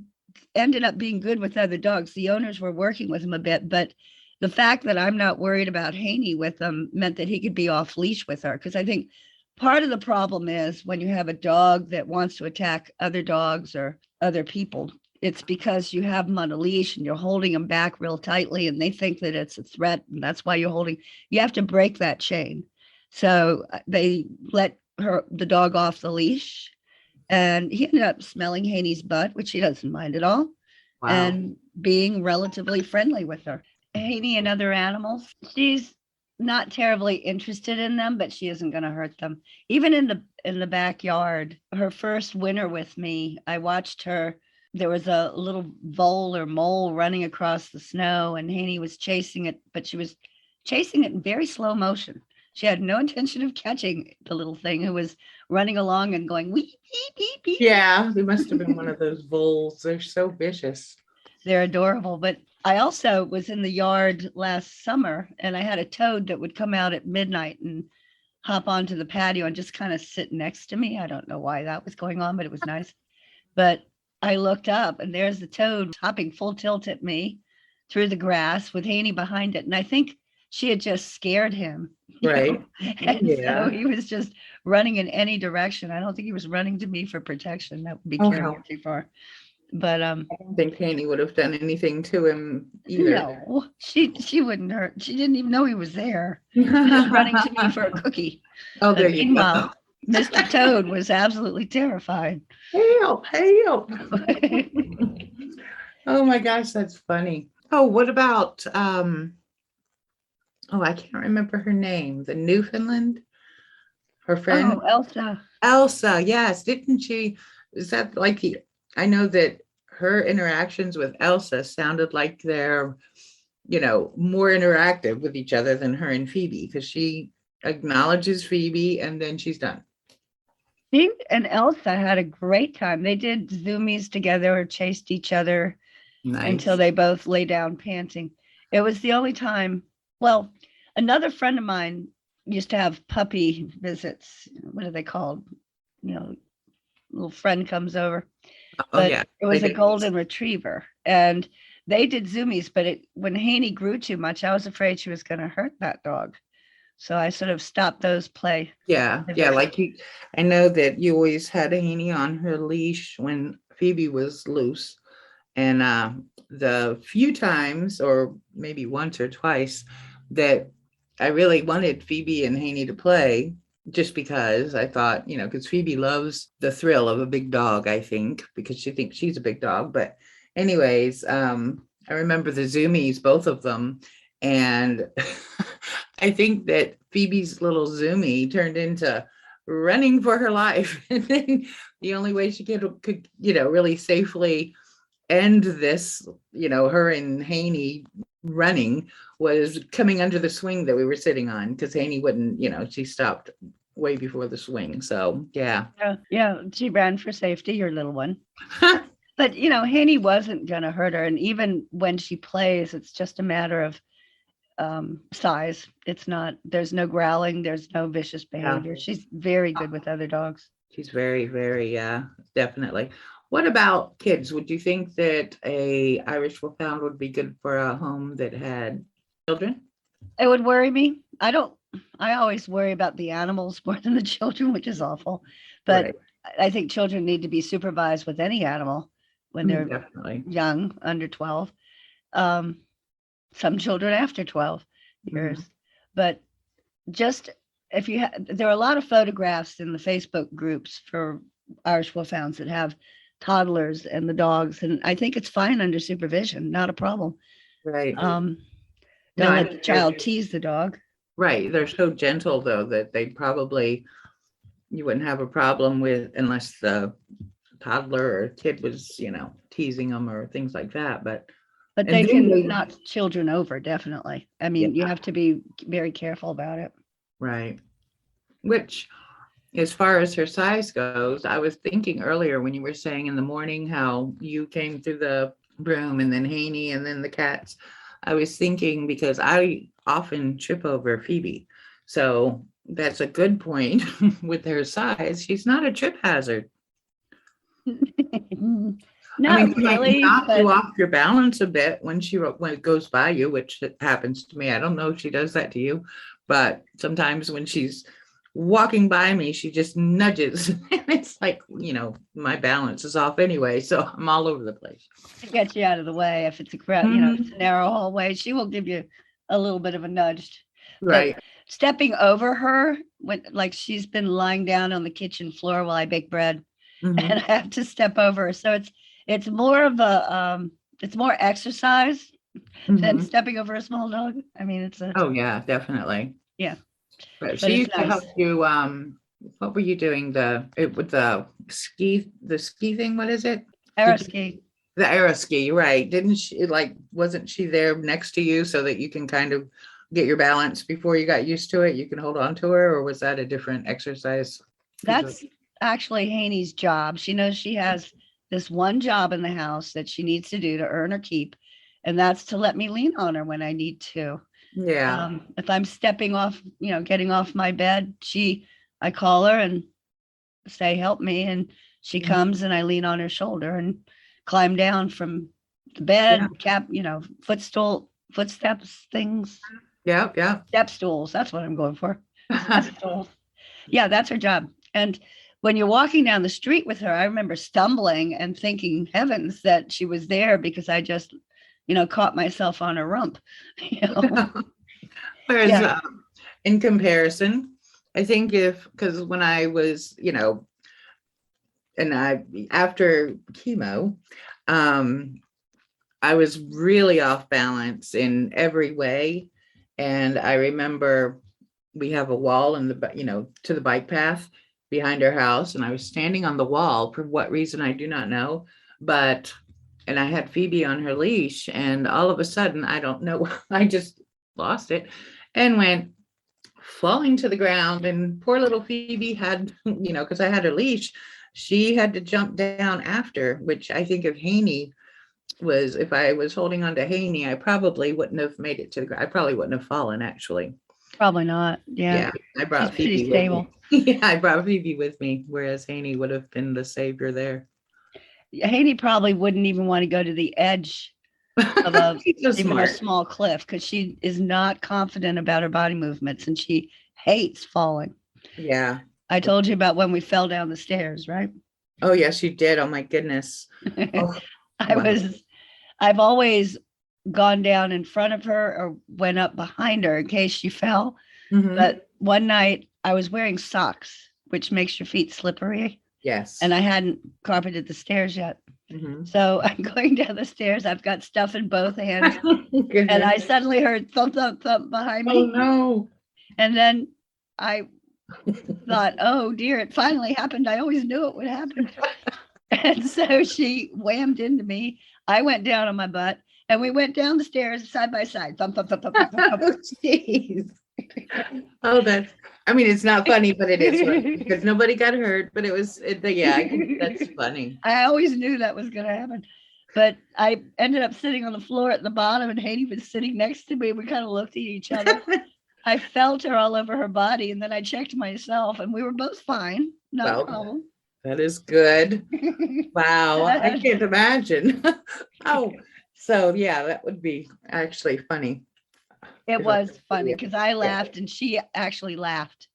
B: ended up being good with other dogs. The owners were working with him a bit, but the fact that I'm not worried about Haney with them meant that he could be off leash with her. Because I think part of the problem is when you have a dog that wants to attack other dogs or other people, it's because you have them on a leash and you're holding them back real tightly and they think that it's a threat. And that's why you have to break that chain. So they let the dog off the leash, and he ended up smelling Haney's butt, which he doesn't mind at all,
A: Wow.
B: and being relatively friendly with her. Haney and other animals, she's not terribly interested in them, but she isn't going to hurt them. Even in the backyard, her first winter with me, I watched her. There was a little vole or mole running across the snow, and Haney was chasing it, but she was chasing it in very slow motion. She had no intention of catching the little thing who was running along and going wee beep beep beep.
A: Yeah, he must have been one of those voles. They're so vicious.
B: They're adorable. But I also was in the yard last summer and I had a toad that would come out at midnight and hop onto the patio and just kind of sit next to me. I don't know why that was going on, but it was nice. But I looked up and there's the toad hopping full tilt at me through the grass with Haney behind it. And I think she had just scared him.
A: Right.
B: And so
A: Yeah.
B: he was just running in any direction. I don't think he was running to me for protection. That would be
A: Oh,
B: carrying
A: how
B: it too far. But
A: I don't think Haney would have done anything to him either.
B: no, she wouldn't hurt. She didn't even know he was there. She was running to me for a cookie.
A: Oh, there
B: And
A: you go.
B: meanwhile, Mr. Toad was absolutely terrified.
A: Help, help. Oh my gosh, that's funny. Oh, what about oh, I can't remember her name. The Newfoundland, her
B: Oh,
A: friend
B: Elsa.
A: Elsa. Yes, didn't she? Is that like the? I know that her interactions with Elsa sounded like they're, more interactive with each other than her and Phoebe, because she acknowledges Phoebe and then she's done.
B: She and Elsa had a great time. They did zoomies together or chased each other until
A: Nice.
B: they both lay down panting. It was the only time. Well, another friend of mine used to have puppy visits. What are they called? You know, little friend comes over,
A: Oh
B: but
A: yeah,
B: it
A: they
B: was a
A: did.
B: golden retriever. And they did zoomies, but when Haney grew too much, I was afraid she was going to hurt that dog. So I sort of stopped those play
A: Yeah, yeah.
B: visits.
A: Like I know that you always had Haney on her leash when Phoebe was loose. And the few times, or maybe once or twice, that I really wanted Phoebe and Haney to play, just because I thought, because Phoebe loves the thrill of a big dog, I think, because she thinks she's a big dog. But, anyways, I remember the Zoomies, both of them. And I think that Phoebe's little Zoomie turned into running for her life. And then the only way she could really safely end this, her and Haney running, was coming under the swing that we were sitting on, because Haney wouldn't, she stopped way before the swing. So yeah.
B: Yeah, she ran for safety, your little one. But Haney wasn't gonna hurt her, and even when she plays, it's just a matter of size. It's not. There's no growling. There's no vicious
A: Yeah.
B: behavior. She's very good with other dogs.
A: She's very, very, definitely. What about kids? Would you think that a Irish Wolfhound would be good for a home that had children?
B: It would worry me. I don't. I always worry about the animals more than the children, which is awful. But
A: Right.
B: I think children need to be supervised with any animal when they're
A: Definitely.
B: young, under 12. Um, some children after 12
A: Mhm.
B: years. But just if you there are a lot of photographs in the Facebook groups for Irish Wolfhounds that have toddlers and the dogs, and I think it's fine under supervision, not a problem.
A: Right.
B: Um,
A: No,
B: don't
A: I
B: let the
A: think they're
B: child tease the dog.
A: right. They're so gentle, though, that they'd probably, you wouldn't have a problem with, unless the toddler or kid was, teasing them or things like that. But
B: But
A: and
B: they
A: then
B: can
A: they,
B: knock children over, definitely. I
A: yeah,
B: mean, you have to be very careful about it.
A: right. Which, as far as her size goes, I was thinking earlier when you were saying in the morning how you came through the room and then Haney and then the cats. I was thinking, because I often trip over Phoebe. So that's a good point with her size. She's not a trip hazard. I mean,
B: Not
A: she might
B: really,
A: knock you
B: but
A: off your balance a bit when it goes by you, which happens to me. I don't know if she does that to you, but sometimes when she's walking by me, she just nudges. And it's like, my balance is off anyway, so I'm all over the place.
B: to get you out of the way, if it's a crowd, if it's a
A: Mhm.
B: narrow hallway, she will give you a little bit of a nudge. But
A: Right.
B: stepping over her when like she's been lying down on the kitchen floor while I bake bread and
A: Mhm.
B: I have to step over her. So it's more of a it's more exercise than
A: Mhm.
B: stepping over a small dog. I mean, it's a
A: Oh yeah, definitely.
B: yeah,
A: But
B: but
A: she
B: it's
A: used to
B: nice.
A: help you. What were you doing? With the ski thing. What is it? Did you
B: Araski.
A: The aeroski, right? Didn't she, like, wasn't she there next to you so that you can kind of get your balance before you got used to it? You can hold on to her, or was that a different exercise piece of?
B: That's actually Haney's job. She knows she has this one job in the house that she needs to do to earn her keep, and that's to let me lean on her when I need to.
A: Yeah.
B: If I'm stepping off, getting off my bed, I call her and say, help me. And she
A: Mhm.
B: comes and I lean on her shoulder and climb down from the
A: Yeah.
B: bed, footsteps, things,
A: Yeah. Yeah.
B: step stools. That's what I'm going for. Step stools. Yeah, that's her job. And when you're walking down the street with her, I remember stumbling and thinking, heavens, that she was there because I just, caught myself on her rump. You know?
A: Whereas,
B: Yeah.
A: in comparison, I think because when I was, and I after chemo, um, I was really off balance in every way. And I remember we have a wall in to the bike path behind our house. And I was standing on the wall for what reason, I do not know. But, and I had Phoebe on her leash. And all of a sudden, I don't know, I just lost it and went falling to the ground. And poor little Phoebe had, because I had her leash, she had to jump down after, which I think if Haney if I was holding on to Haney, I probably wouldn't have made it to the ground. I probably wouldn't have fallen, actually.
B: Probably not. Yeah.
A: Yeah, I
B: She's
A: brought
B: pretty
A: Phoebe with
B: stable.
A: me. Yeah, I brought Phoebe with me, whereas Haney would have been the savior there.
B: Haney probably wouldn't even want to go to the edge of
A: She's so
B: even a
A: smart.
B: small cliff because she is not confident about her body movements and she hates falling.
A: Yeah.
B: I told you about when we fell down the stairs, right?
A: Oh, yes, you did. Oh, my goodness. Oh, wow.
B: I've always gone down in front of her or went up behind her in case she fell.
A: Mhm.
B: But one night I was wearing socks, which makes your feet slippery.
A: Yes.
B: And I hadn't carpeted the stairs yet.
A: Mhm.
B: So I'm going down the stairs. I've got stuff in both hands. And
A: Goodness.
B: I suddenly heard thump, thump, thump behind
A: Oh,
B: me.
A: no.
B: And then I thought, oh dear, it finally happened. I always knew it would happen. And so she whammed into me. I went down on my butt and we went down the stairs side by side. Thump, thump, thump, thump, thump, thump.
A: Oh, jeez. Oh, I mean, it's not funny, but it is funny because nobody got hurt, but that's funny.
B: I always knew that was going to happen. But I ended up sitting on the floor at the bottom and Haney was sitting next to me. We kind of looked at each other. I felt her all over her body and then I checked myself and we were both fine. No problem.
A: That is good. Wow. I can't imagine. Oh, so yeah, that would be actually funny.
B: It was funny because I laughed and she actually laughed.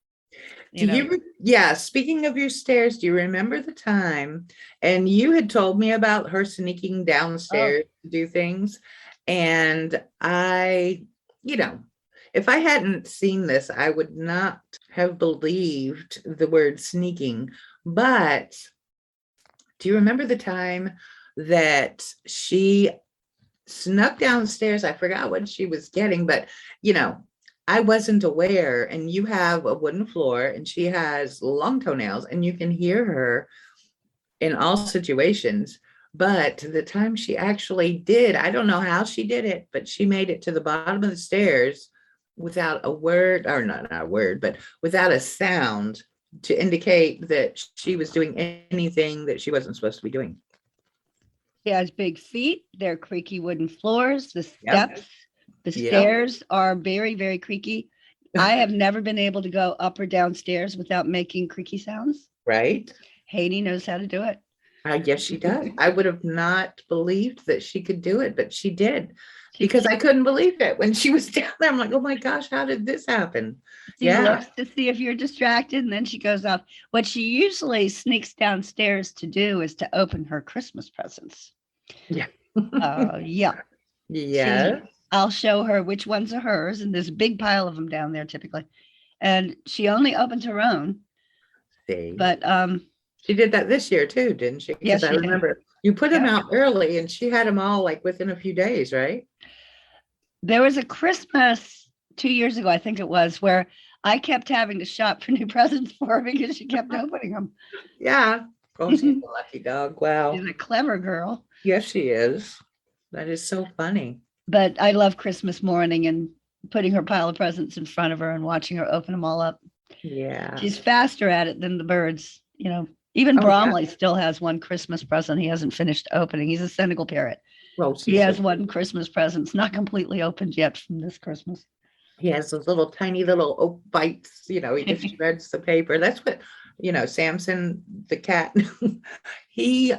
A: Speaking of your stairs, do you remember the time? And you had told me about her sneaking downstairs to do things. And if I hadn't seen this, I would not have believed the word sneaking. But do you remember the time that she snuck downstairs? I forgot what she was getting, but I wasn't aware. And you have a wooden floor and she has long toenails and you can hear her in all situations. But the time she actually did, I don't know how she did it, but she made it to the bottom of the stairs without a word, or not a word, but without a sound to indicate that she was doing anything that she wasn't supposed to be doing.
B: She has big feet. They're creaky wooden floors. The steps, the
A: Yep.
B: stairs are very, very creaky. I have never been able to go up or downstairs without making creaky sounds.
A: Right.
B: Haney knows how to do it.
A: I guess she does. I would have not believed that she could do it, but she did. Because I couldn't believe it when she was down there. I'm like, oh my gosh, how did this happen?
B: She looks to see if you're distracted and then she goes off. What she usually sneaks downstairs to do is to open her Christmas presents.
A: Yeah.
B: Yeah.
A: Yeah.
B: I'll show her which ones are hers, and there's a big pile of them down there typically. And she only opens her own.
A: See.
B: But
A: she did that this year too, didn't she?
B: Yes,
A: I remember you put them out early and she had them all like within a few days, right?
B: There was a Christmas 2 years ago, I think it was, where I kept having to shop for new presents for her because she kept opening them.
A: Yeah. Oh, she's a lucky dog. Wow.
B: She's a clever girl.
A: Yes, she is. That is so funny.
B: But I love Christmas morning and putting her pile of presents in front of her and watching her open them all up.
A: Yeah.
B: She's faster at it than the birds. Even Bromley still has one Christmas present he hasn't finished opening. He's a Senegal parrot. Well, he has one Christmas present. It's not completely opened yet from this Christmas.
A: He has those little tiny little oak bites, he just shreds the paper. That's what, Samson, the cat, he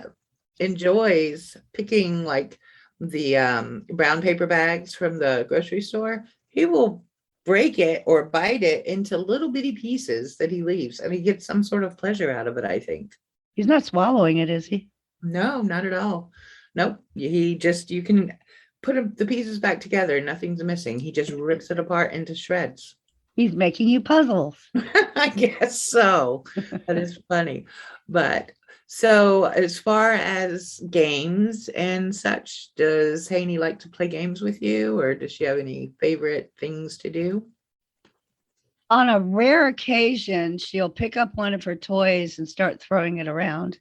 A: enjoys picking like the brown paper bags from the grocery store. He will break it or bite it into little bitty pieces that he leaves, and he gets some sort of pleasure out of it, I think.
B: He's not swallowing it, is he?
A: No, not at all. Nope. You can put the pieces back together. Nothing's missing. He just rips it apart into shreds.
B: He's making you puzzles.
A: I guess so. That is funny. But So as far as games and such, does Haney like to play games with you, or does she have any favorite things to do?
B: On a rare occasion, she'll pick up one of her toys and start throwing it around,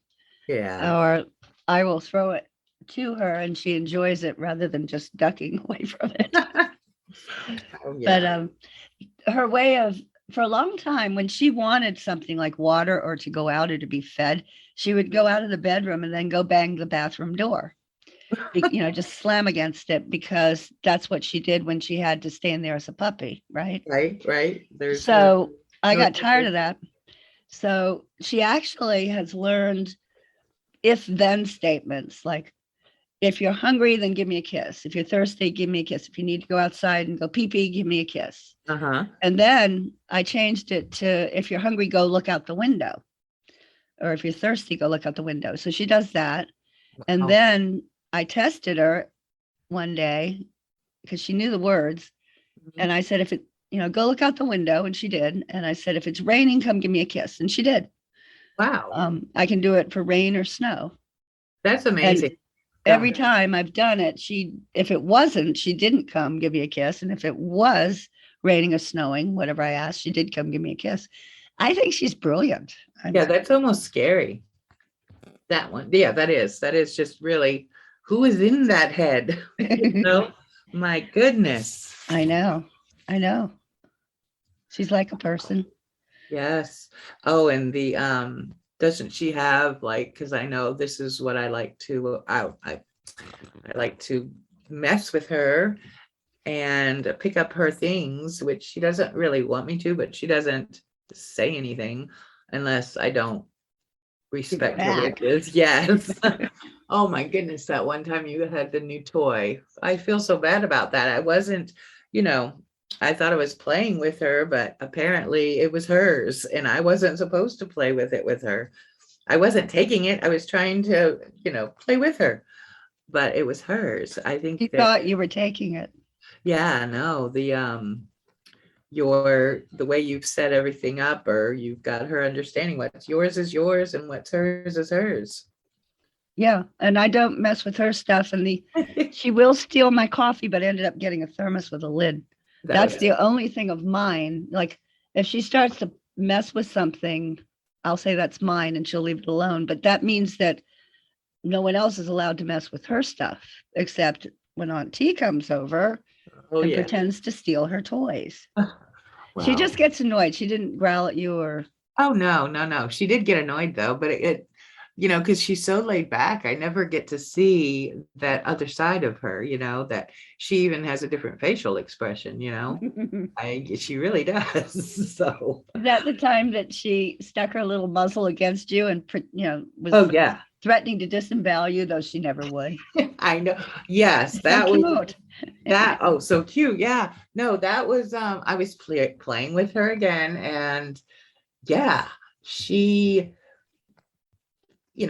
A: Yeah.
B: or I will throw it to her and she enjoys it rather than just ducking away from it.
A: Oh,
B: But
A: yeah.
B: her way of, for a long time, when she wanted something like water or to go out or to be fed, she would go out of the bedroom and then go bang the bathroom door, just slam against it, because that's what she did when she had to stay in there as a puppy, right?
A: Right, right. There's
B: So I
A: no
B: got tired of that. So she actually has learned if then statements like, if you're hungry, then give me a kiss. If you're thirsty, give me a kiss. If you need to go outside and go pee pee, give me a kiss.
A: Uh-huh.
B: And then I changed it to, if you're hungry, go look out the window. Or if you're thirsty, go look out the window. So she does that. And
A: Oh,
B: then I tested her one day because she knew the words.
A: mhm.
B: And I said, if it, go look out the window. And she did. And I said, if it's raining, come give me a kiss. And she did.
A: Wow.
B: I can do it for rain or snow.
A: That's
B: And
A: amazing.
B: every
A: God.
B: time I've done it, if it wasn't, she didn't come give me a kiss. And if it was raining or snowing, whatever I asked, she did come give me a kiss. I think she's brilliant.
A: Yeah, that's almost scary. That one. Yeah, that is. That is just really who is in that head? You know? My goodness.
B: I know. I know. She's like a person.
A: Yes. Oh, and the doesn't she have like, because I know this is what I like to I like to mess with her and pick up her things, which she doesn't really want me to, but she doesn't say anything unless I don't
B: Give it
A: respect her
B: back.
A: wishes. Yes. Oh my goodness, that one time you had the new toy. I feel so bad about that. I wasn't, you know, I thought I was playing with her, but apparently it was hers and I wasn't supposed to play with it with her. I wasn't taking it. I was trying to, play with her, but it was hers. I
B: She
A: think that,
B: thought you were taking it.
A: yeah, no, the way you've set everything up, or you've got her understanding what's yours is yours and what's hers is hers.
B: Yeah. And I don't mess with her stuff. And she will steal my coffee, but ended up getting a thermos with a lid.
A: That
B: That's
A: was
B: the only thing of mine. Like if she starts to mess with something, I'll say that's mine and she'll leave it alone. But that means that no one else is allowed to mess with her stuff, except when Aunt T comes over
A: oh
B: and
A: yeah.
B: pretends to steal her toys. She
A: Wow.
B: just gets annoyed. She didn't growl at you or,
A: Oh no, no, no. She did get annoyed though, but because she's so laid back, I never get to see that other side of her, that she even has a different facial expression.
B: is
A: She really does. So,
B: that the time that she stuck her little muzzle against you and, was
A: oh yeah,
B: threatening to disembowel you, though she never would.
A: I know. Yes,
B: So
A: that was
B: cute.
A: that. Oh, so cute. Yeah. No, that was I was playing with her again, and yeah, she,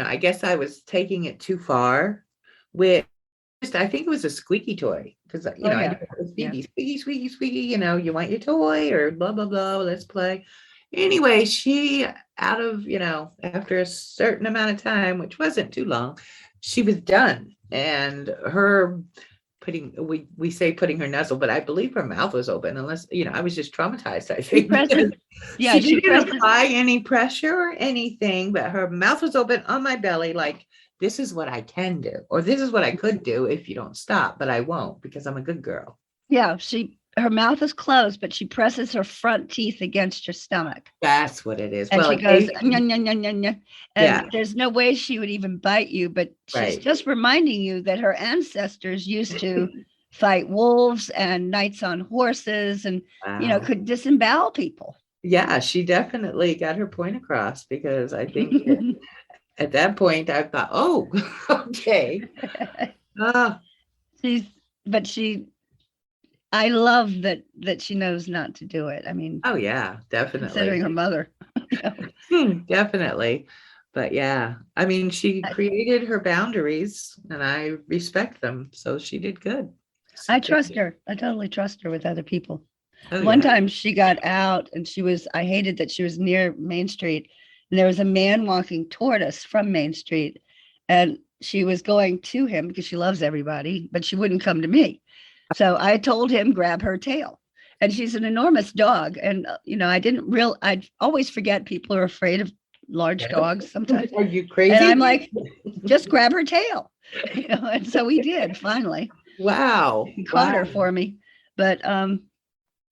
A: I guess I was taking it too far with, I think it was a squeaky toy because,
B: Oh,
A: I
B: yeah.
A: do it with
B: Yeah.
A: Phoebe, squeaky, squeaky, squeaky, you want your toy or blah, blah, blah, let's play. Anyway, she out of, after a certain amount of time, which wasn't too long, she was done. And her we say putting her nuzzle, but I believe her mouth was open, unless, I was just traumatized, I
B: She
A: think, because
B: presses, yeah,
A: she
B: she
A: didn't
B: presses,
A: apply any pressure or anything, but her mouth was open on my belly, like, this is what I can do, or this is what I could do if you don't stop, but I won't because I'm a good girl.
B: yeah, her mouth is closed, but she presses her front teeth against your stomach.
A: That's what it is.
B: And
A: Well,
B: she goes, "Nya, nya, nya, nya, nya."
A: yeah,
B: And there's no way she would even bite you, but she's
A: right.
B: just reminding you that her ancestors used to fight wolves and knights on horses and,
A: Wow.
B: could disembowel people.
A: Yeah, she definitely got her point across, because I think at that point I thought, oh, okay. Ah,
B: she's, but I love that she knows not to do it. I mean,
A: oh yeah,
B: considering
A: definitely.
B: her mother.
A: Definitely. But yeah, I mean, she created her boundaries and I respect them. So she did good.
B: I trust her. I totally trust her with other people.
A: Oh
B: One
A: yeah.
B: time she got out and I hated that she was near Main Street And there was a man walking toward us from Main Street, and she was going to him because she loves everybody, but she wouldn't come to me. So I told him, grab her tail. And she's an enormous dog. And, I'd always forget people are afraid of large dogs sometimes.
A: Are you
B: And
A: crazy?
B: I'm like, just grab her tail. And so we did finally.
A: Wow.
B: He caught her for me. But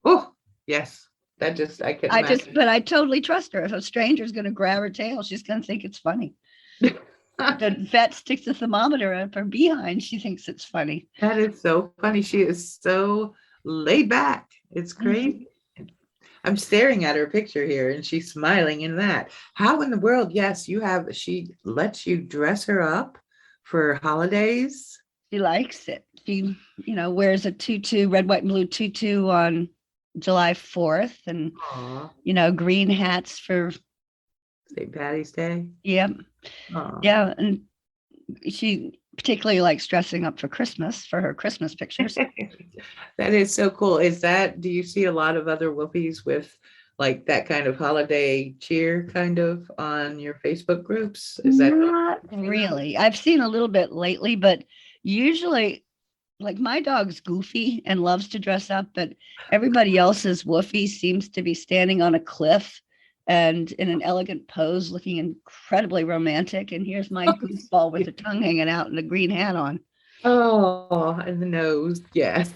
A: Oh, yes. That just, I couldn't imagine.
B: but I totally trust her. If a stranger's going to grab her tail, she's going to think it's funny. The vet sticks a thermometer up her behind. She thinks it's funny.
A: That is so funny. She is so laid back. It's crazy. I'm staring at her picture here and she's smiling in that. How in the world? Yes, she lets you dress her up for holidays.
B: She likes it. She, wears a tutu, red, white, and blue tutu on July 4th and,
A: Aw,
B: green hats for,
A: St. Patty's Day.
B: yeah.
A: Aw.
B: Yeah. And she particularly likes dressing up for Christmas for her Christmas pictures.
A: That is so cool. Do you see a lot of other Whoopies with like that kind of holiday cheer kind of on your Facebook groups? Is that
B: Not really? I've seen a little bit lately, but usually, like, my dog's goofy and loves to dress up, but everybody else's Woofie seems to be standing on a cliff and in an elegant pose, looking incredibly romantic. And here's my goofball with a tongue hanging out and a green hat on.
A: Oh, and the nose. Yes.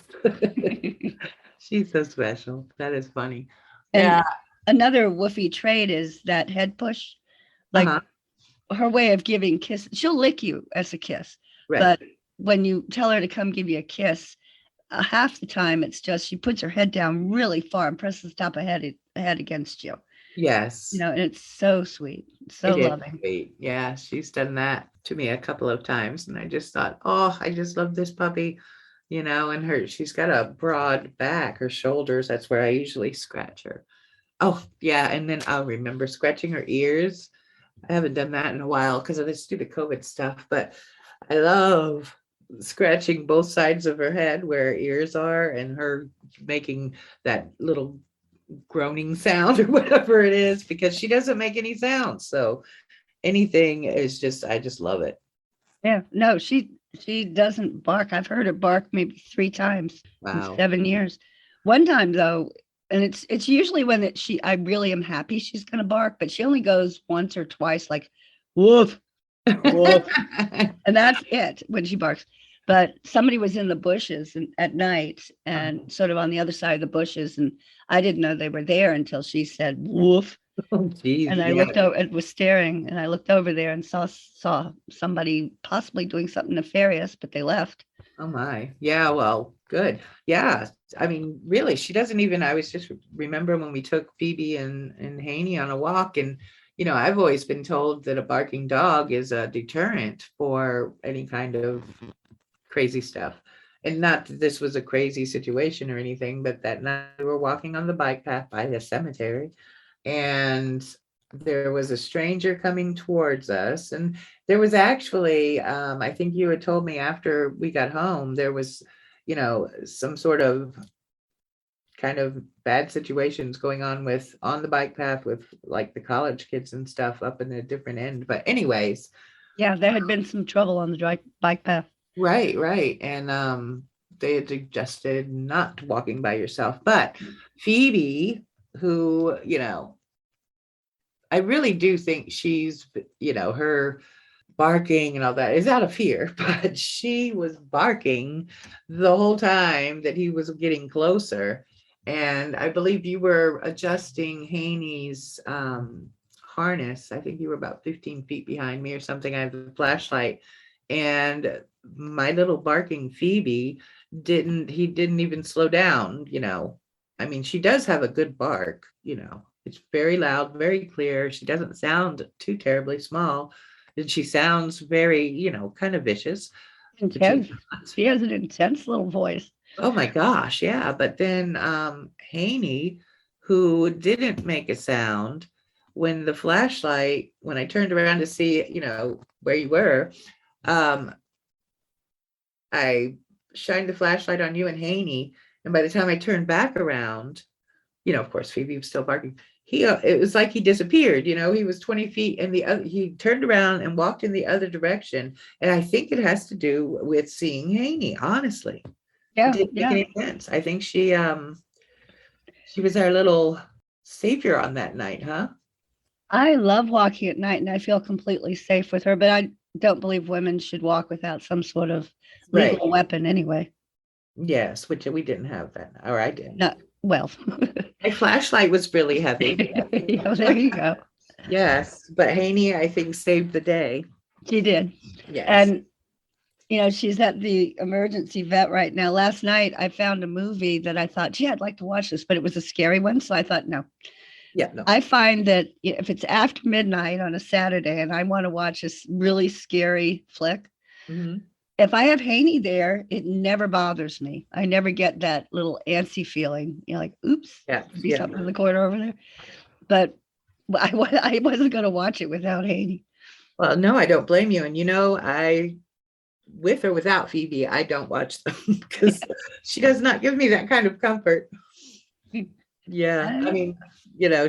A: She's so special. That is funny.
B: And
A: Yeah.
B: another Woofie trait is that head push. Like,
A: Uh-huh.
B: her way of giving kiss, she'll lick you as a kiss,
A: Right.
B: but when you tell her to come give you a kiss, half the time it's just she puts her head down really far and presses the top of head against you.
A: Yes.
B: And it's so sweet, so
A: It is
B: loving.
A: sweet. Yeah, she's done that to me a couple of times. And I just thought, oh, I just love this puppy, and she's got a broad back, her shoulders. That's where I usually scratch her. Oh, yeah. And then I'll remember scratching her ears. I haven't done that in a while because of the stupid COVID stuff, but I love scratching both sides of her head where her ears are and her making that little groaning sound or whatever it is because she doesn't make any sounds. So anything is I just love it.
B: Yeah, no, she doesn't bark. I've heard her bark maybe 3 times in
A: Wow.
B: 7 years. One time though, and it's usually when I really am happy she's going to bark, but she only goes once or twice, like woof, woof, and that's it when she barks. But somebody was in the bushes at night and sort of on the other side of the bushes, and I didn't know they were there until she said woof.
A: Oh, geez,
B: And I looked over and was staring, and I looked over there and saw somebody possibly doing something nefarious, but they left.
A: Oh my. Yeah, well, good. Yeah. I mean, really, she doesn't even, I was just remember when we took Phoebe and Haney on a walk, and I've always been told that a barking dog is a deterrent for any kind of crazy stuff. And not that this was a crazy situation or anything, but that night we were walking on the bike path by the cemetery, and there was a stranger coming towards us. And there was actually, I think you had told me after we got home, there was, some sort of kind of bad situations going on on the bike path with like the college kids and stuff up in a different end. But anyways.
B: Yeah, there had been some trouble on the bike path.
A: Right. And they had suggested not walking by yourself. But Phoebe, who, I really do think she's, her barking and all that is out of fear, but she was barking the whole time that he was getting closer. And I believe you were adjusting Haney's harness. I think you were about 15 feet behind me or something. I have the flashlight. And my little barking Phoebe didn't even slow down. I mean, she does have a good bark, it's very loud, very clear. She doesn't sound too terribly small. And she sounds very, kind of vicious.
B: Intense. She has an intense little voice.
A: Oh my gosh, yeah. But then Haney, who didn't make a sound, when I turned around to see, where you were, I shined the flashlight on you and Haney. And by the time I turned back around, Of course, Phoebe was still barking. It was like he disappeared, he was 20 feet and he turned around and walked in the other direction. And I think it has to do with seeing Haney, honestly. It
B: Yeah,
A: didn't make
B: yeah.
A: any sense. I think she was our little savior on that night, huh?
B: I love walking at night and I feel completely safe with her, but I don't believe women should walk without some sort of
A: Right.
B: legal weapon anyway.
A: Yes, which we didn't have that, or I didn't.
B: Not well.
A: My flashlight was really heavy.
B: Yeah, there you go.
A: Yes, but Haney, I think, saved the day.
B: She did.
A: Yes.
B: And she's at the emergency vet right now. Last night I found a movie that I thought, gee, I'd like to watch this, but it was a scary one. So I thought, no.
A: Yeah, no.
B: I find that if it's after midnight on a Saturday and I want to watch a really scary flick, if I have Haney there, it never bothers me. I never get that little antsy feeling, like, oops, be something in the corner over there. But I wasn't going to watch it without Haney.
A: Well, no, I don't blame you. And I, with or without Phoebe, I don't watch them because she does not give me that kind of comfort. Yeah, I mean,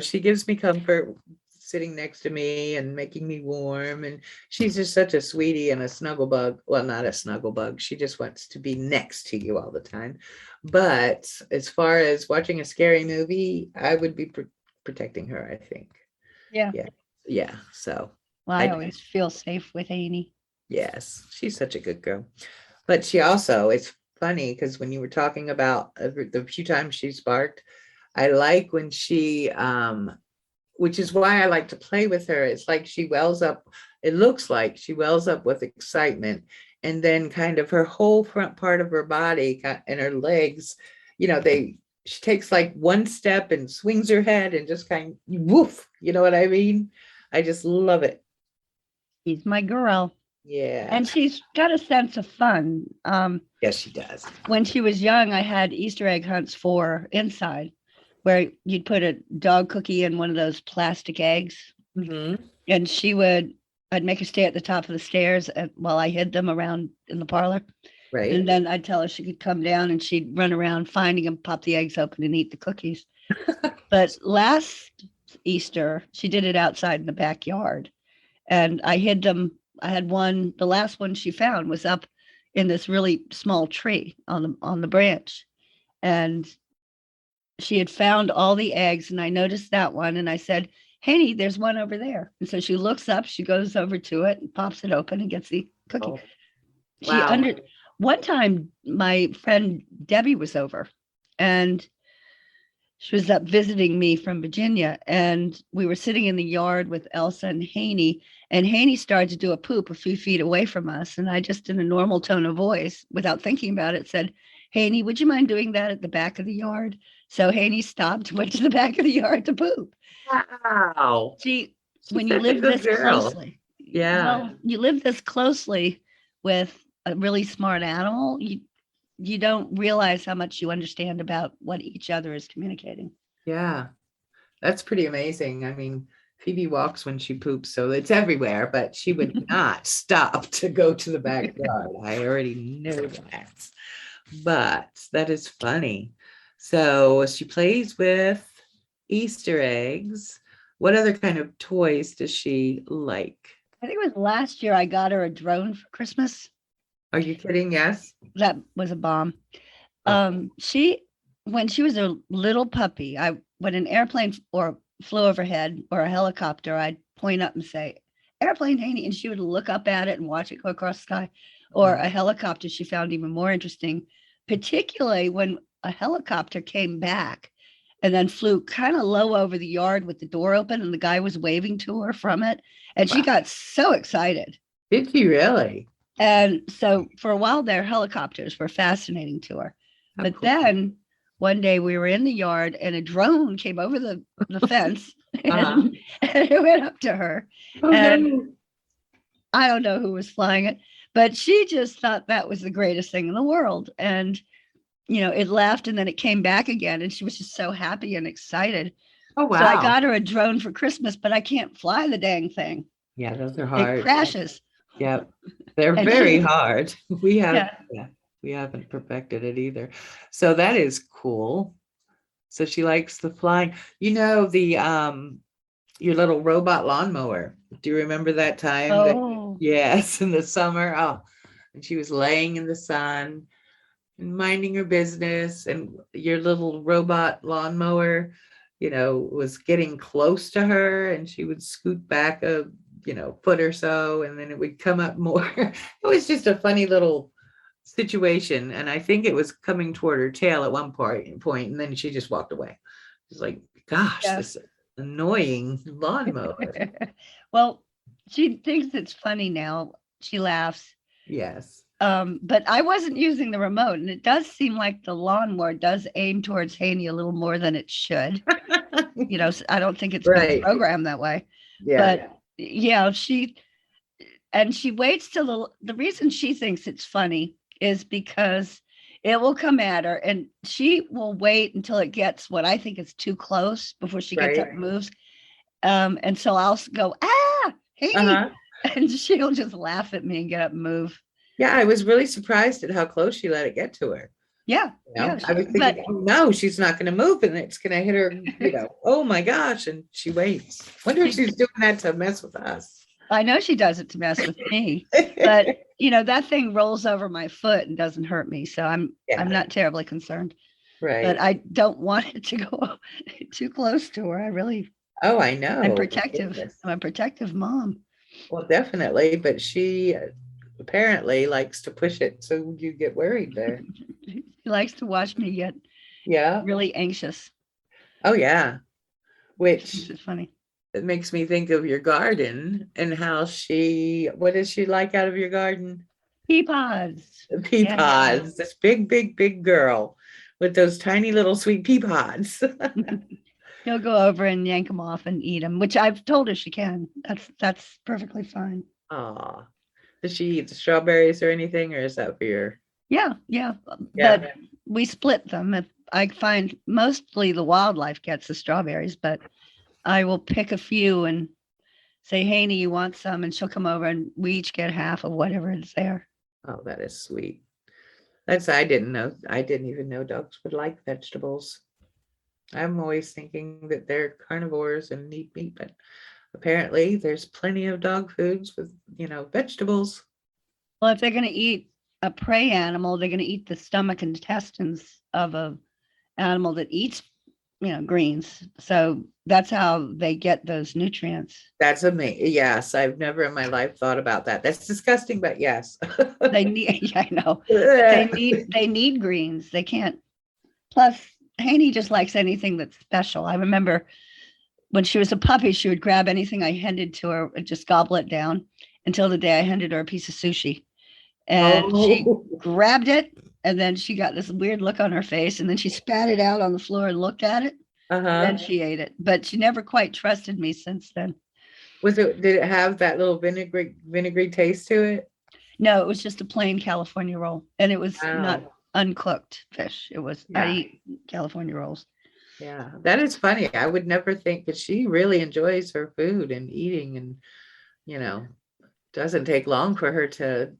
A: she gives me comfort sitting next to me and making me warm, and she's just such a sweetie and a snuggle bug. Well, not a snuggle bug, she just wants to be next to you all the time. But as far as watching a scary movie, I would be protecting her, I think. Yeah. So
B: well, I always feel safe with Haney.
A: Yes, she's such a good girl. But she also, it's funny because when you were talking about the few times she's barked, I like when she which is why I like to play with her. It's like she wells up, it looks like she wells up with excitement, and then kind of her whole front part of her body and her legs, she takes like one step and swings her head and just kind of woof, you know what I mean? I just love it.
B: She's my girl.
A: Yeah.
B: And she's got a sense of fun.
A: Yes, she does.
B: When she was young, I had Easter egg hunts for inside, where you'd put a dog cookie in one of those plastic eggs. And I'd make her stay at the top of the stairs while I hid them around in the parlor.
A: Right.
B: And then I'd tell her she could come down and she'd run around finding them, pop the eggs open and eat the cookies. But last Easter, she did it outside in the backyard. And I hid them. I had one, the last one she found was up in this really small tree on the branch. And she had found all the eggs, and I noticed that one, and I said, Haney, there's one over there. And so she looks up, she goes over to it and pops it open and gets the cookie. Oh, wow. One time my friend Debbie was over, and she was up visiting me from Virginia, and we were sitting in the yard with Elsa and Haney started to do a poop a few feet away from us. And I just, in a normal tone of voice, without thinking about it, said, Haney, would you mind doing that at the back of the yard? So Haney stopped, went to the back of the yard to poop.
A: Wow.
B: When you live this closely,
A: well,
B: you live this closely with a really smart animal, you don't realize how much you understand about what each other is communicating.
A: Yeah, that's pretty amazing. I mean, Phoebe walks when she poops, so it's everywhere, but she would not stop to go to the backyard. I already know that. But that is funny. So she plays with Easter eggs. What other kind of toys does she like?
B: I think it was last year I got her a drone for Christmas.
A: Are you kidding? Yes.
B: That was a bomb.
A: Oh.
B: When she was a little puppy, when an airplane flew overhead or a helicopter, I'd point up and say, airplane, Haney, and she would look up at it and watch it go across the sky. Or a helicopter she found even more interesting, particularly when a helicopter came back and then flew kind of low over the yard with the door open and the guy was waving to her from it. And she got so excited.
A: Did she really?
B: And so for a while there, helicopters were fascinating to her. But then one day we were in the yard and a drone came over the fence and it went up to her. And I don't know who was flying it, but she just thought that was the greatest thing in the world. And, it left and then it came back again. And she was just so happy and excited. Oh, wow. So I got her a drone for Christmas, but I can't fly the dang thing.
A: Yeah, those are hard.
B: It crashes.
A: Yep. They're very hard. We haven't perfected it either. So that is cool. So she likes the flying. You know, the your little robot lawnmower. Do you remember that time that,
B: Oh,
A: yes, in the summer? Oh, and she was laying in the sun and minding her business, and your little robot lawnmower, was getting close to her, and she would scoot back a, foot or so, and then it would come up more. It was just a funny little situation. And I think it was coming toward her tail at one point, and then she just walked away. It's like, gosh,
B: yeah.
A: this annoying lawnmower.
B: Well, she thinks it's funny now. She laughs.
A: Yes.
B: But I wasn't using the remote, and it does seem like the lawnmower does aim towards Haney a little more than it should. I don't think it's been
A: Right.
B: programmed that way.
A: Yeah.
B: But yeah, she waits till the reason she thinks it's funny is because it will come at her, and she will wait until it gets what I think is too close before she gets up
A: Right.
B: and moves. And so I'll go, Haney,
A: Uh-huh.
B: and she'll just laugh at me and get up and move.
A: Yeah, I was really surprised at how close she let it get to her.
B: Yeah, yeah.
A: I was thinking, oh no, she's not going to move, and it's going to hit her, oh my gosh. And she waits. Wonder if she's doing that to mess with us.
B: I know she does it to mess with me, but that thing rolls over my foot and doesn't hurt me. So I'm not terribly concerned.
A: Right.
B: But I don't want it to go too close to her. I really,
A: oh, I know.
B: I'm protective. I'm a protective mom.
A: Well, definitely. But she apparently likes to push it, so you get worried there.
B: She likes to watch me get really anxious.
A: Oh, yeah. Which
B: is funny.
A: It makes me think of your garden and how what does she like out of your garden?
B: Pea pods.
A: Pea pods. This big, big, big girl with those tiny little sweet pea pods.
B: He'll go over and yank them off and eat them, which I've told her she can. That's perfectly fine.
A: Aw. Does she eat the strawberries or anything, or is that for your?
B: Yeah. But we split them. I find mostly the wildlife gets the strawberries, but I will pick a few and say, Haney, you want some? And she'll come over and we each get half of whatever is there.
A: Oh, that is sweet. I didn't know. I didn't even know dogs would like vegetables. I'm always thinking that they're carnivores and need meat, but apparently there's plenty of dog foods with, vegetables.
B: Well, if they're going to eat a prey animal, they're going to eat the stomach and intestines of a animal that eats greens. So that's how they get those nutrients.
A: That's amazing. Yes, I've never in my life thought about that. That's disgusting, but yes.
B: They need, yeah, I know. They need greens. They can't. Plus, Haney just likes anything that's special. I remember when she was a puppy, she would grab anything I handed to her and just gobble it down until the day I handed her a piece of sushi. And she grabbed it, and then she got this weird look on her face, and then she spat it out on the floor and looked at it. And then she ate it, but she never quite trusted me since then.
A: Did it have that little vinegary taste to it?
B: No, it was just a plain California roll, and it was not uncooked fish. It was, I eat California rolls.
A: Yeah, that is funny. I would never think that she really enjoys her food and eating, and doesn't take long for her to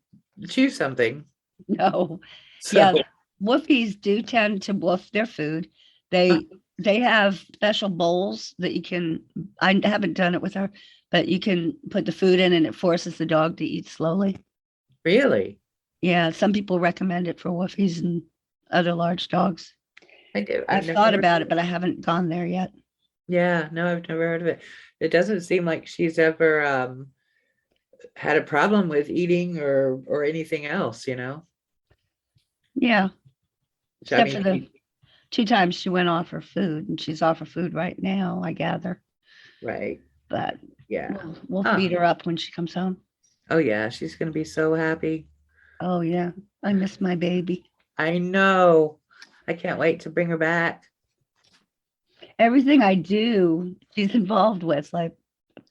A: chew something.
B: No. So. Yeah, Wolfies do tend to wolf their food. They have special bowls that you can, I haven't done it with her, but you can put the food in and it forces the dog to eat slowly.
A: Really?
B: Yeah, some people recommend it for Wolfies and other large dogs.
A: I do.
B: I've thought about it, but I haven't gone there yet.
A: Yeah, no, I've never heard of it. It doesn't seem like she's ever had a problem with eating or anything else,
B: Yeah. Except for the 2 times she went off her food, and she's off her food right now, I gather.
A: Right.
B: But
A: yeah,
B: we'll feed her up when she comes home.
A: Oh yeah, she's gonna be so happy.
B: Oh yeah, I miss my baby.
A: I know. I can't wait to bring her back.
B: Everything I do, she's involved with. Like,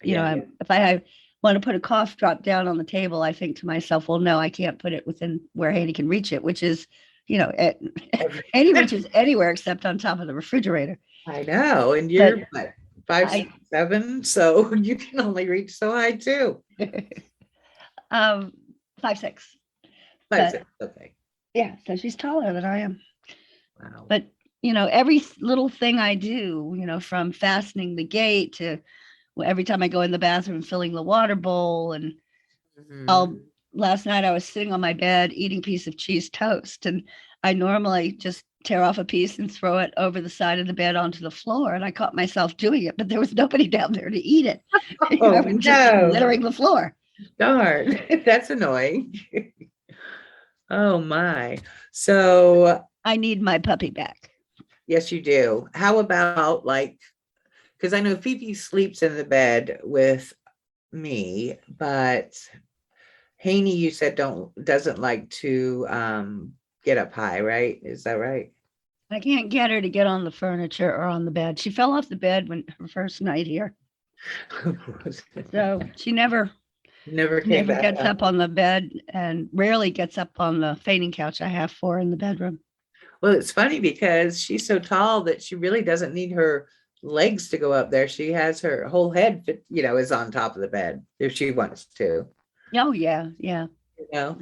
B: if I want to put a cough drop down on the table, I think to myself, well, no, I can't put it within where Haney can reach it, which is, Haney reaches anywhere except on top of the refrigerator.
A: I know. And you're 5, 7, so you can only reach so high too.
B: 5, 6.
A: 5, 6. Okay.
B: Yeah, so she's taller than I am.
A: Wow.
B: But every little thing I do, from fastening the gate to every time I go in the bathroom, filling the water bowl. And
A: Mhm.
B: last night I was sitting on my bed eating a piece of cheese toast, and I normally just tear off a piece and throw it over the side of the bed onto the floor. And I caught myself doing it, but there was nobody down there to eat it. I
A: Oh,
B: was just
A: no.
B: littering the floor.
A: Darn. That's annoying. Oh, my. So,
B: I need my puppy back.
A: yes, you do. How about like, because I know Phoebe sleeps in the bed with me, but Haney, you said doesn't like to get up high, right? Is that right?
B: I can't get her to get on the furniture or on the bed. She fell off the bed when her first night here. So she never
A: Never came
B: never
A: back
B: gets
A: up.
B: up on the bed and rarely gets up on the fainting couch I have for her in the bedroom.
A: Well, it's funny because she's so tall that she really doesn't need her legs to go up there. She has her whole head, is on top of the bed if she wants to,
B: Oh yeah, yeah.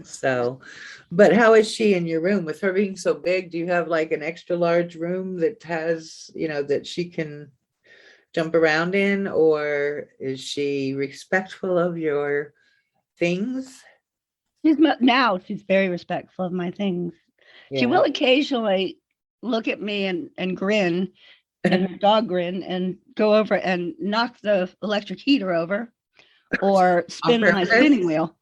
A: So, but how is she in your room with her being so big? Do you have like an extra large room that has, that she can jump around in, or is she respectful of your things?
B: Now she's very respectful of my things. She
A: Yeah.
B: will occasionally look at me and grin, and her dog grin, and go over and knock the electric heater over or
A: On
B: spin my
A: purpose?
B: spinning wheel.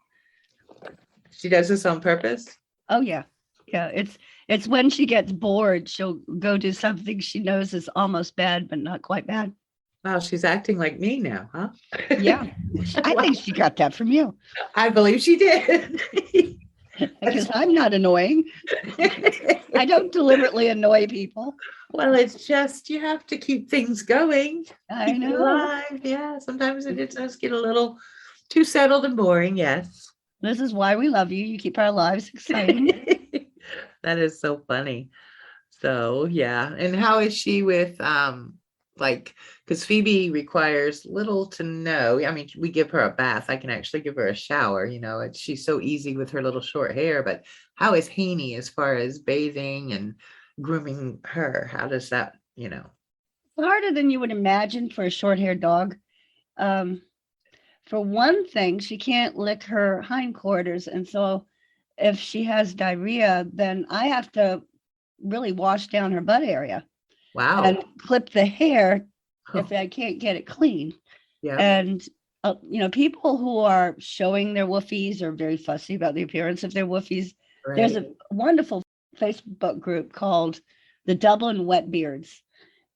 A: She does this on purpose?
B: Oh yeah. Yeah. It's when she gets bored, she'll go do something she knows is almost bad, but not quite bad.
A: Wow, she's acting like me now, huh?
B: Yeah. I think she got that from you
A: I believe she did.
B: because I'm not annoying. I don't deliberately annoy people.
A: Well, it's just you have to keep things going,
B: I
A: keep it
B: know.
A: alive. Yeah, sometimes it does get a little too settled and boring. Yes.
B: This is why we love you. You keep our lives exciting.
A: That is so funny. So yeah. And how is she with like, because Phoebe requires little to no. I mean, we give her a bath. I can actually give her a shower, she's so easy with her little short hair. But how is Haney as far as bathing and grooming her? How does that?
B: Harder than you would imagine for a short-haired dog. Um, for one thing, she can't lick her hindquarters, and so if she has diarrhea, then I have to really wash down her butt area
A: Wow.
B: and clip the hair if I can't get it clean.
A: Yeah.
B: And people who are showing their woofies are very fussy about the appearance of their woofies. There's
A: Right.
B: a wonderful Facebook group called the Dublin Wet Beards,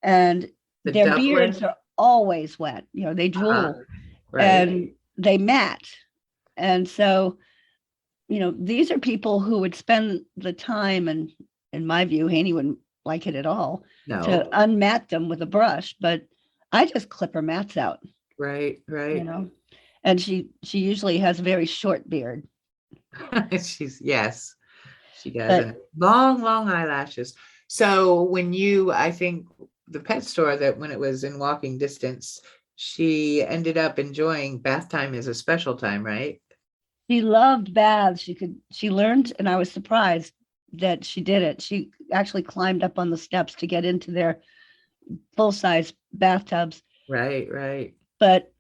B: and
A: The
B: their beards
A: Dublin.
B: are always wet. They
A: Uh-huh.
B: drool
A: Right.
B: and they mat. And so, these are people who would spend the time, and in my view, Haney wouldn't like it at all, to
A: No.
B: unmat them with a brush, but I just clip her mats out,
A: Right.
B: you
A: Right.
B: know. And she usually has a very short beard,
A: Yes, she does.
B: but
A: And long, long eyelashes. So I think the pet store that when it was in walking distance, she ended up enjoying bath time as a special time, right?
B: she loved baths. She learned, and I was surprised that she did it. She actually climbed up on the steps to get into their full-size bathtubs.
A: Right, right,
B: But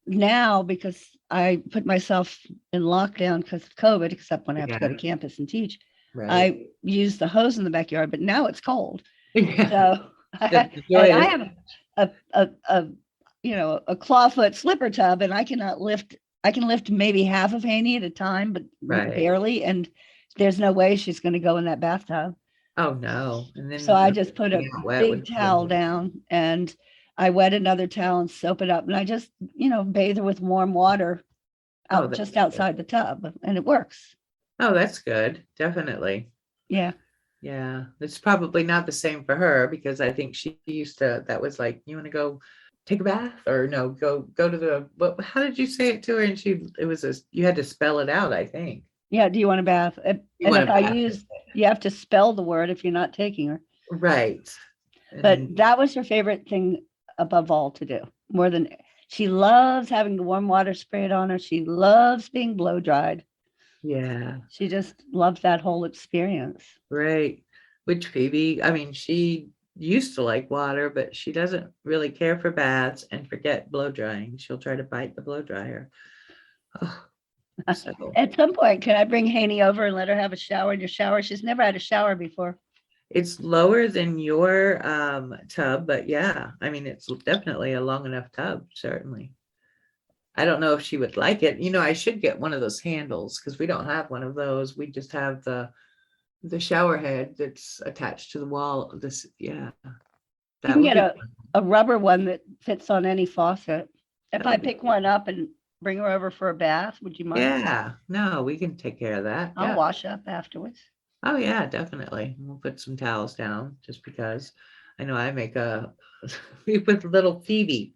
B: now, because I put myself in lockdown because of COVID, except when I have to go
A: yeah,
B: to campus and teach,
A: right.
B: I use the hose in the backyard, but now it's cold.
A: Yeah,
B: So,
A: just
B: and
A: enjoy
B: I
A: it.
B: have a clawfoot slipper tub, and I can lift maybe half of Haney at a time, but
A: Right.
B: barely. And there's no way she's going to go in that bathtub.
A: Oh no. And
B: So
A: then
B: I just put a
A: being out wet
B: big
A: would be
B: towel down, and I wet another towel and soap it up. And I just, bathe her with warm water
A: oh
B: out
A: that's
B: just
A: good.
B: outside the tub, and it works.
A: Oh, that's good. Definitely.
B: Yeah.
A: Yeah, it's probably not the same for her because I think she used to, that was like, you want to go take a bath or no, go to what, how did you say it to her? And it was you had to spell it out, I think.
B: Yeah. Do you want a bath?
A: You
B: And
A: want
B: if
A: a
B: I
A: bath.
B: use, you have to spell the word if you're not taking her.
A: Right. And
B: But that was her favorite thing above all to do, more than she loves having the warm water sprayed on her. She loves being blow dried.
A: yeah,
B: She just loves that whole experience.
A: right. Which Phoebe, I mean, she used to like water, but she doesn't really care for baths and forget blow drying. She'll try to bite the blow dryer. Oh, so
B: At some point, can I bring Haney over and let her have a shower in your shower? She's never had a shower before.
A: it's lower than your tub, but yeah, I mean, it's definitely a long enough tub, certainly. I don't know if she would like it. I should get one of those handles because we don't have one of those. We just have the shower head that's attached to the wall. Yeah,
B: You
A: that
B: can
A: would
B: get
A: be
B: a rubber one that fits on any faucet. If
A: that
B: I
A: would be
B: pick one up and bring her over for a bath, would you mind?
A: yeah. No, we can take care of that.
B: I'll
A: Yeah.
B: wash up afterwards.
A: Oh yeah, definitely. We'll put some towels down just because I know I make a with little Phoebe.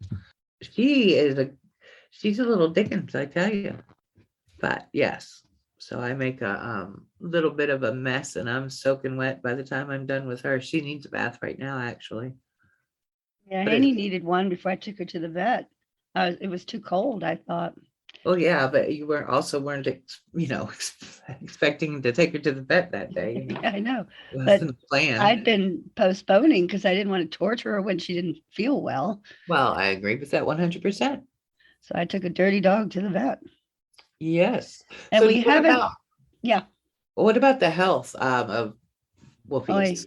A: She is a she's a little Dickens, I tell you. But yes. So I make a little bit of a mess and I'm soaking wet by the time I'm done with her. She needs a bath right now, actually.
B: Yeah,
A: But
B: Haney
A: it's
B: needed one before I took her to the vet. It was too cold, I thought.
A: oh yeah, but you weren't expecting to take her to the vet that day.
B: Yeah, I know.
A: It
B: But
A: wasn't the plan.
B: I'd been postponing because I didn't want to torture her when she didn't feel well.
A: Well, I agree with that 100%.
B: So I took a dirty dog to the vet.
A: Yes.
B: And
A: So
B: we haven't, yeah.
A: what about the health of
B: Oi.
A: wolfies?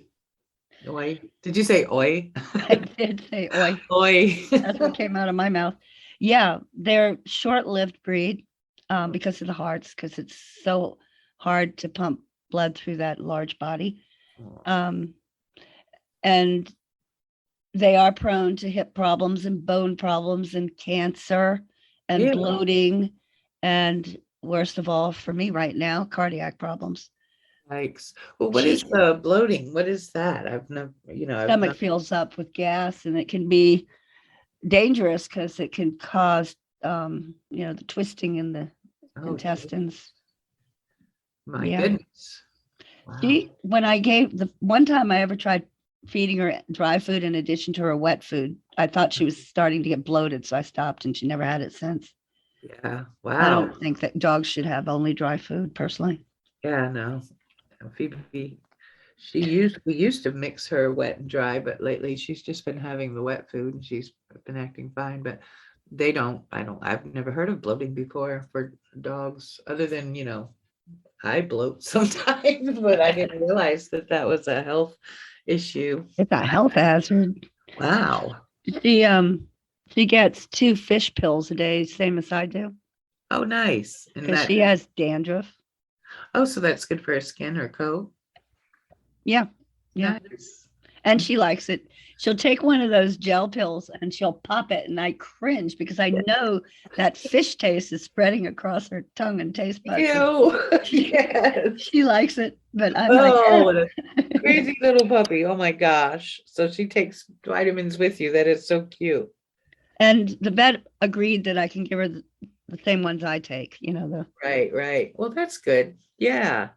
A: Oi. Did you say oi?
B: I did say oi.
A: Oi.
B: That's what came out of my mouth. Yeah, they're short-lived breed because of the hearts, because it's so hard to pump blood through that large body. Um, and they are prone to hip problems and bone problems and cancer and
A: Yeah.
B: bloating. And worst of all, for me right now, cardiac problems.
A: Yikes. Well, what is
B: She
A: the bloating? What is that? I've never, I've
B: stomach
A: not.
B: fills up with gas, and it can be dangerous because it can cause the twisting in the
A: Oh,
B: intestines.
A: my
B: Yeah.
A: goodness. Wow.
B: When I gave the one time I ever tried feeding her dry food in addition to her wet food, I thought she was starting to get bloated, so I stopped, and she never had it since.
A: Yeah.
B: I
A: Wow.
B: don't think that dogs should have only dry food, personally.
A: Yeah, no. Phoebe, we used to mix her wet and dry, but lately she's just been having the wet food and she's been acting fine. But I've never heard of bloating before for dogs, other than, I bloat sometimes, but I didn't realize that that was a health issue.
B: It's a health hazard.
A: Wow.
B: She she gets 2 fish pills a day, same as I do,
A: Oh, nice. And
B: because she has dandruff.
A: oh, so that's good for her skin or coat.
B: Yeah, yeah.
A: Nice.
B: And she likes it. She'll take one of those gel pills and she'll pop it, and I cringe because I know that fish taste is spreading across her tongue and taste buds.
A: Ew. Yes.
B: She likes it, but I'm
A: Oh,
B: like,
A: what a crazy little puppy. Oh my gosh. So she takes vitamins with you. That is so cute.
B: and the vet agreed that I can give her the same ones I take, the
A: Right, right. Well, that's good. Yeah.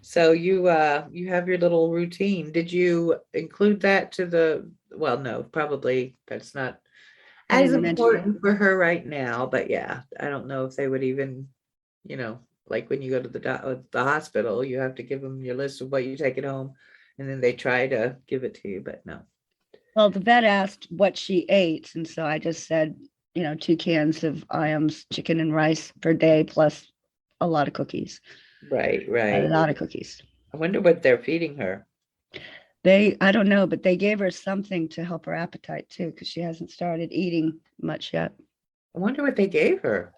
A: So you have your little routine. Did you include that to well, no, probably that's not
B: I
A: as
B: didn't mention it.
A: important for her right now, but yeah, I don't know if they would even, like when you go to the hospital, you have to give them your list of what you take it home, and then they try to give it to you, but no.
B: Well, the vet asked what she ate, and so I just said, 2 cans of IAMS chicken and rice per day plus a lot of cookies.
A: Right,
B: A
A: right.
B: lot of cookies.
A: I wonder what they're feeding her.
B: I don't know, but they gave her something to help her appetite too, because she hasn't started eating much yet.
A: I wonder what they gave her.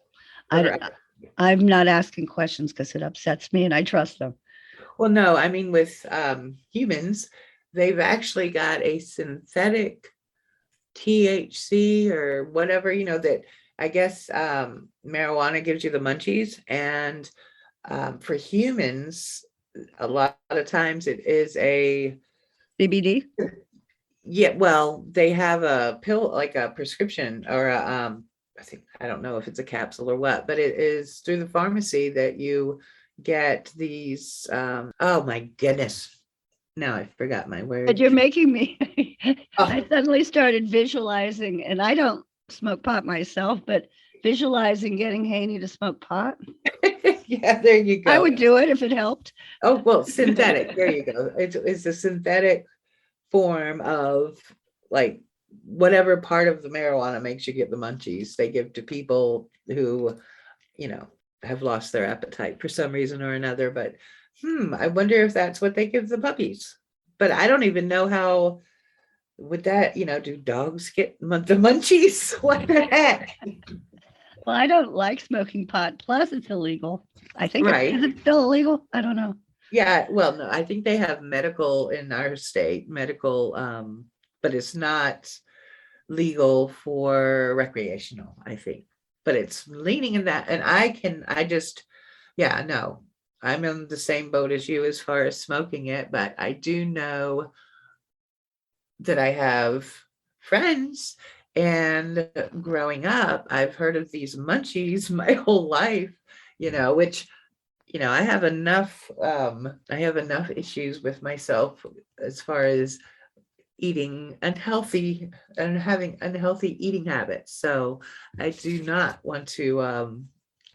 B: I'm not asking questions because it upsets me and I trust them.
A: Well, no, I mean with humans, they've actually got a synthetic THC or whatever, that I guess marijuana gives you the munchies. And for humans, a lot of times it is a
B: CBD?
A: yeah, well, they have a pill, like a prescription or I don't know if it's a capsule or what, but it is through the pharmacy that you get these oh my goodness. Now I forgot my word.
B: But you're making me
A: Oh.
B: I suddenly started visualizing, and I don't smoke pot myself, but visualizing getting Haney to smoke pot.
A: Yeah, there you go.
B: I would do it if it helped.
A: Oh, well, synthetic. There you go. It's a synthetic form of like whatever part of the marijuana makes you get the munchies, they give to people who, you know, have lost their appetite for some reason or another. But I wonder if that's what they give the puppies. But I don't even know how would that, do dogs get the munchies? What the heck?
B: Well, I don't like smoking pot. Plus, it's illegal. I think
A: Right.
B: is it still illegal? I don't know.
A: Yeah, well, no, I think they have medical in our state, medical, but it's not legal for recreational, I think. But it's leaning in that, and yeah, no, I'm in the same boat as you as far as smoking it, but I do know that I have friends, and growing up, I've heard of these munchies my whole life, which I have enough issues with myself as far as eating unhealthy and having unhealthy eating habits. So I do not want to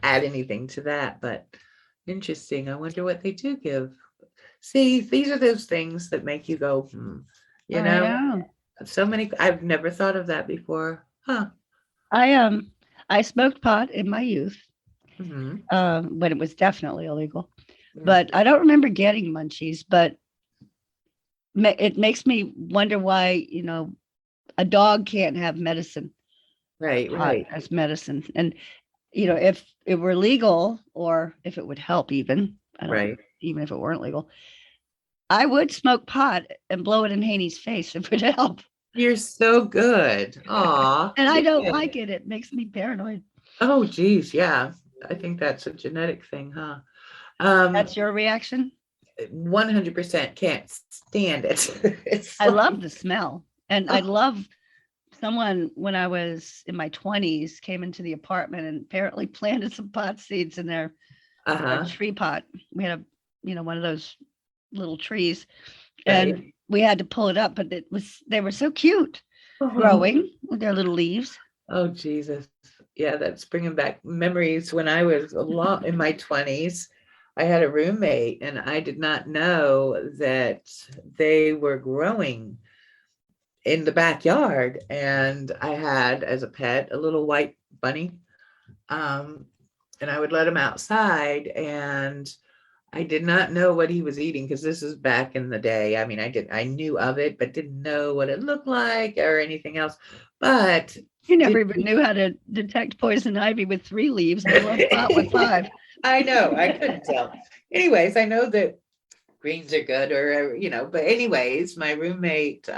A: add anything to that, but interesting. I wonder what they do give. See, these are those things that make you go, you
B: I
A: know,
B: know.
A: so many, I've never thought of that before. Huh.
B: I smoked pot in my youth,
A: Hmm.
B: when it was definitely illegal. But I don't remember getting munchies. But it makes me wonder why a dog can't have medicine
A: Right,
B: pot
A: right,
B: as medicine. And if it were legal, or if it would help, I don't
A: right.
B: even if it weren't legal, I would smoke pot and blow it in Haney's face if it would help.
A: You're so good. Aw.
B: And I don't
A: Yeah.
B: like it. It makes me paranoid.
A: Oh, geez. Yeah. I think that's a genetic thing, huh? Um,
B: That's your reaction?
A: 100% can't stand it. It's
B: I
A: like,
B: love the smell. And I love someone, when I was in my 20s, came into the apartment and apparently planted some pot seeds in our
A: uh-huh,
B: tree pot. We had one of those little trees,
A: right.
B: and we had to pull it up, but they were so cute
A: Oh,
B: growing with their little leaves.
A: oh, Jesus. Yeah, that's bringing back memories when I was a lot in my 20s. I had a roommate, and I did not know that they were growing in the backyard. And I had as a pet a little white bunny. Um, and I would let him outside, and I did not know what he was eating, because this is back in the day. I mean, I knew of it, but didn't know what it looked like or anything else. But
B: You
A: did
B: never even knew how to detect poison ivy with 3 leaves, let alone pot with 5.
A: I know, I couldn't tell. Anyways, I know that greens are good, or but anyways, my roommate,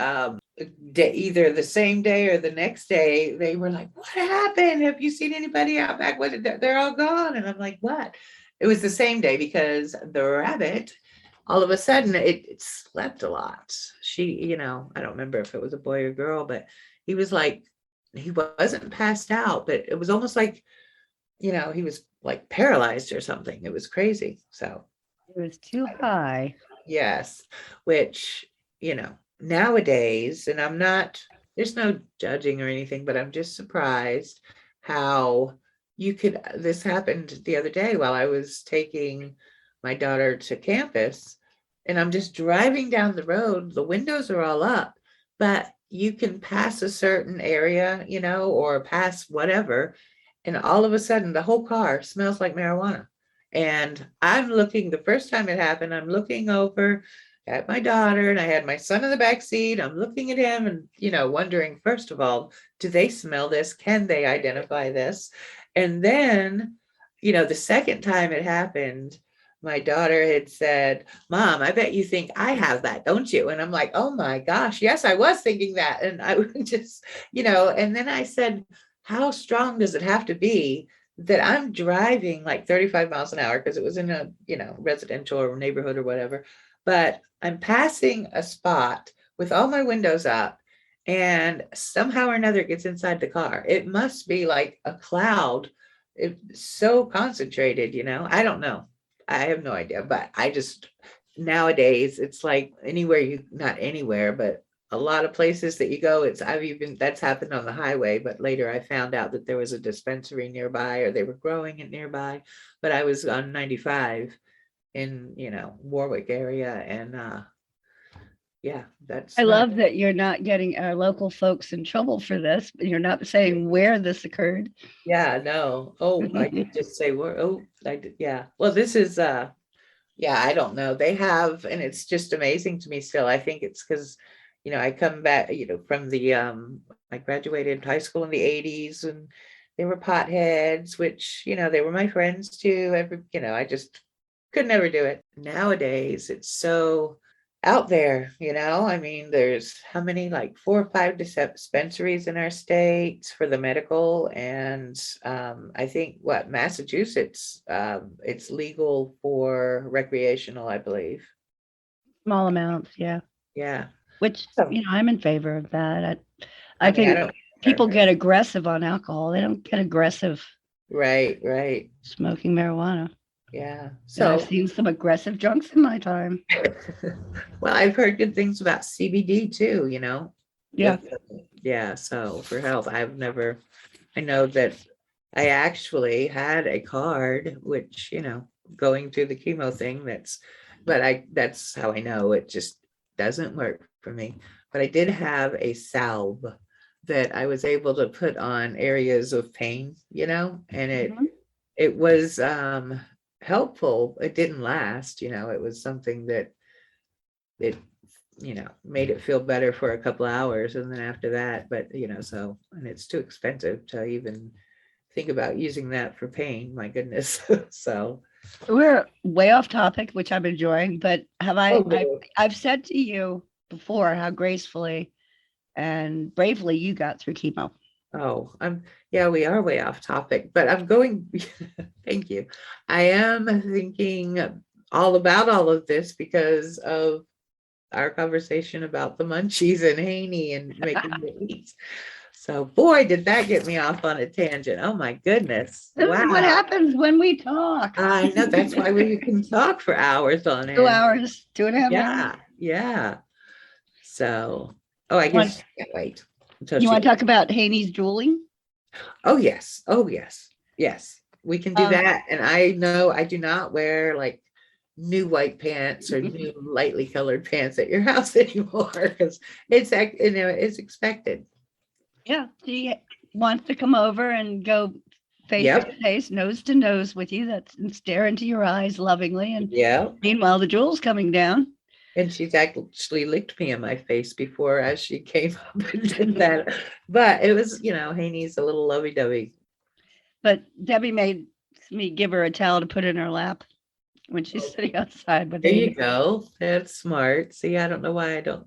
A: either the same day or the next day, they were like, "What happened? Have you seen anybody out back? What did they're all gone?" And I'm like, "What?" It was the same day, because the rabbit, all of a sudden, it slept a lot. She, I don't remember if it was a boy or girl, but he was like, he wasn't passed out, but it was almost like, he was like paralyzed or something. It was crazy. So
B: It was too high.
A: yes, which, nowadays, and there's no judging or anything, but I'm just surprised how this happened the other day while I was taking my daughter to campus, and I'm just driving down the road. The windows are all up, but you can pass a certain area, or pass whatever, and all of a sudden the whole car smells like marijuana. And the first time it happened, I'm looking over at my daughter, and I had my son in the back seat. I'm looking at him and, wondering, first of all, do they smell this? Can they identify this? And then, the second time it happened, my daughter had said, "Mom, I bet you think I have that, don't you?" And I'm like, "Oh my gosh, yes, I was thinking that." And I would just, and then I said, "How strong does it have to be that I'm driving like 35 miles an hour?" Because it was in a, residential or neighborhood or whatever. But I'm passing a spot with all my windows up, and somehow or another it gets inside the car. It must be like a cloud. It's so concentrated, I don't know. I have no idea, but nowadays it's like not anywhere, but a lot of places that you go, that's happened on the highway, but later I found out that there was a dispensary nearby, or they were growing it nearby. But I was on 95 in, Warwick area, and Yeah,
B: I
A: that's not,
B: love that you're not getting our local folks in trouble for this, but you're not saying where this occurred.
A: yeah, no. Oh, I did just say, oh, I did, yeah. Well, this is, yeah, I don't know. They have, and it's just amazing to me still. I think it's because, I come back, from I graduated high school in the 80s and they were potheads, which, they were my friends too. I just could never do it. Nowadays, it's so out there, I mean, there's how many, like 4 or 5 dispensaries in our state for the medical, and I think what Massachusetts, it's legal for recreational, I believe.
B: Small amounts, yeah.
A: Yeah.
B: Which,
A: So,
B: I'm in favor of that. I
A: I mean, I
B: think
A: don't
B: people
A: care.
B: get aggressive on alcohol. They don't get aggressive
A: Right, right.
B: smoking marijuana.
A: Yeah.
B: And I've
A: So,
B: seen some aggressive drunks in my time.
A: well, I've heard good things about CBD too,
B: Yeah.
A: with, yeah, so for health, I know that I actually had a card, which, going through the chemo thing, that's how I know it just doesn't work for me. But I did have a salve that I was able to put on areas of pain, and
B: Mhm.
A: it was helpful. It didn't last, it was something that it made it feel better for a couple hours, and then after that, but so, and it's too expensive to even think about using that for pain, my goodness. So,
B: We're way off topic, which I'm enjoying, but
A: oh no.
B: I've said to you before how gracefully and bravely you got through chemo.
A: Oh, yeah, we are way off topic, but I'm going, thank you. I am thinking all about all of this because of our conversation about the munchies and Haney and making the eats. So boy, did that get me off on a tangent. Oh my goodness.
B: This is what
A: Wow.
B: happens when we talk.
A: I know, that's why we can talk for hours on
B: Two
A: end.
B: hours, 2.5 hours.
A: Yeah, yeah. So, oh, I
B: Want,
A: guess she can't wait until
B: you
A: she,
B: want to talk about Haney's drooling?
A: oh yes, oh yes, yes, we can do
B: Um,
A: that. And I know I do not wear like new white pants or new lightly colored pants at your house anymore because it's expected.
B: yeah, she wants to come over and go face to
A: Yep,
B: face, nose to nose with you. That's and stare into your eyes lovingly. And
A: yep.
B: meanwhile, the drool's coming down.
A: And she's actually licked me in my face before as she came up and did that. But it was, Haney's a little lovey-dovey.
B: But Debbie made me give her a towel to put in her lap when she's sitting outside with
A: There you
B: Haney.
A: go. That's smart. See, I don't know why I don't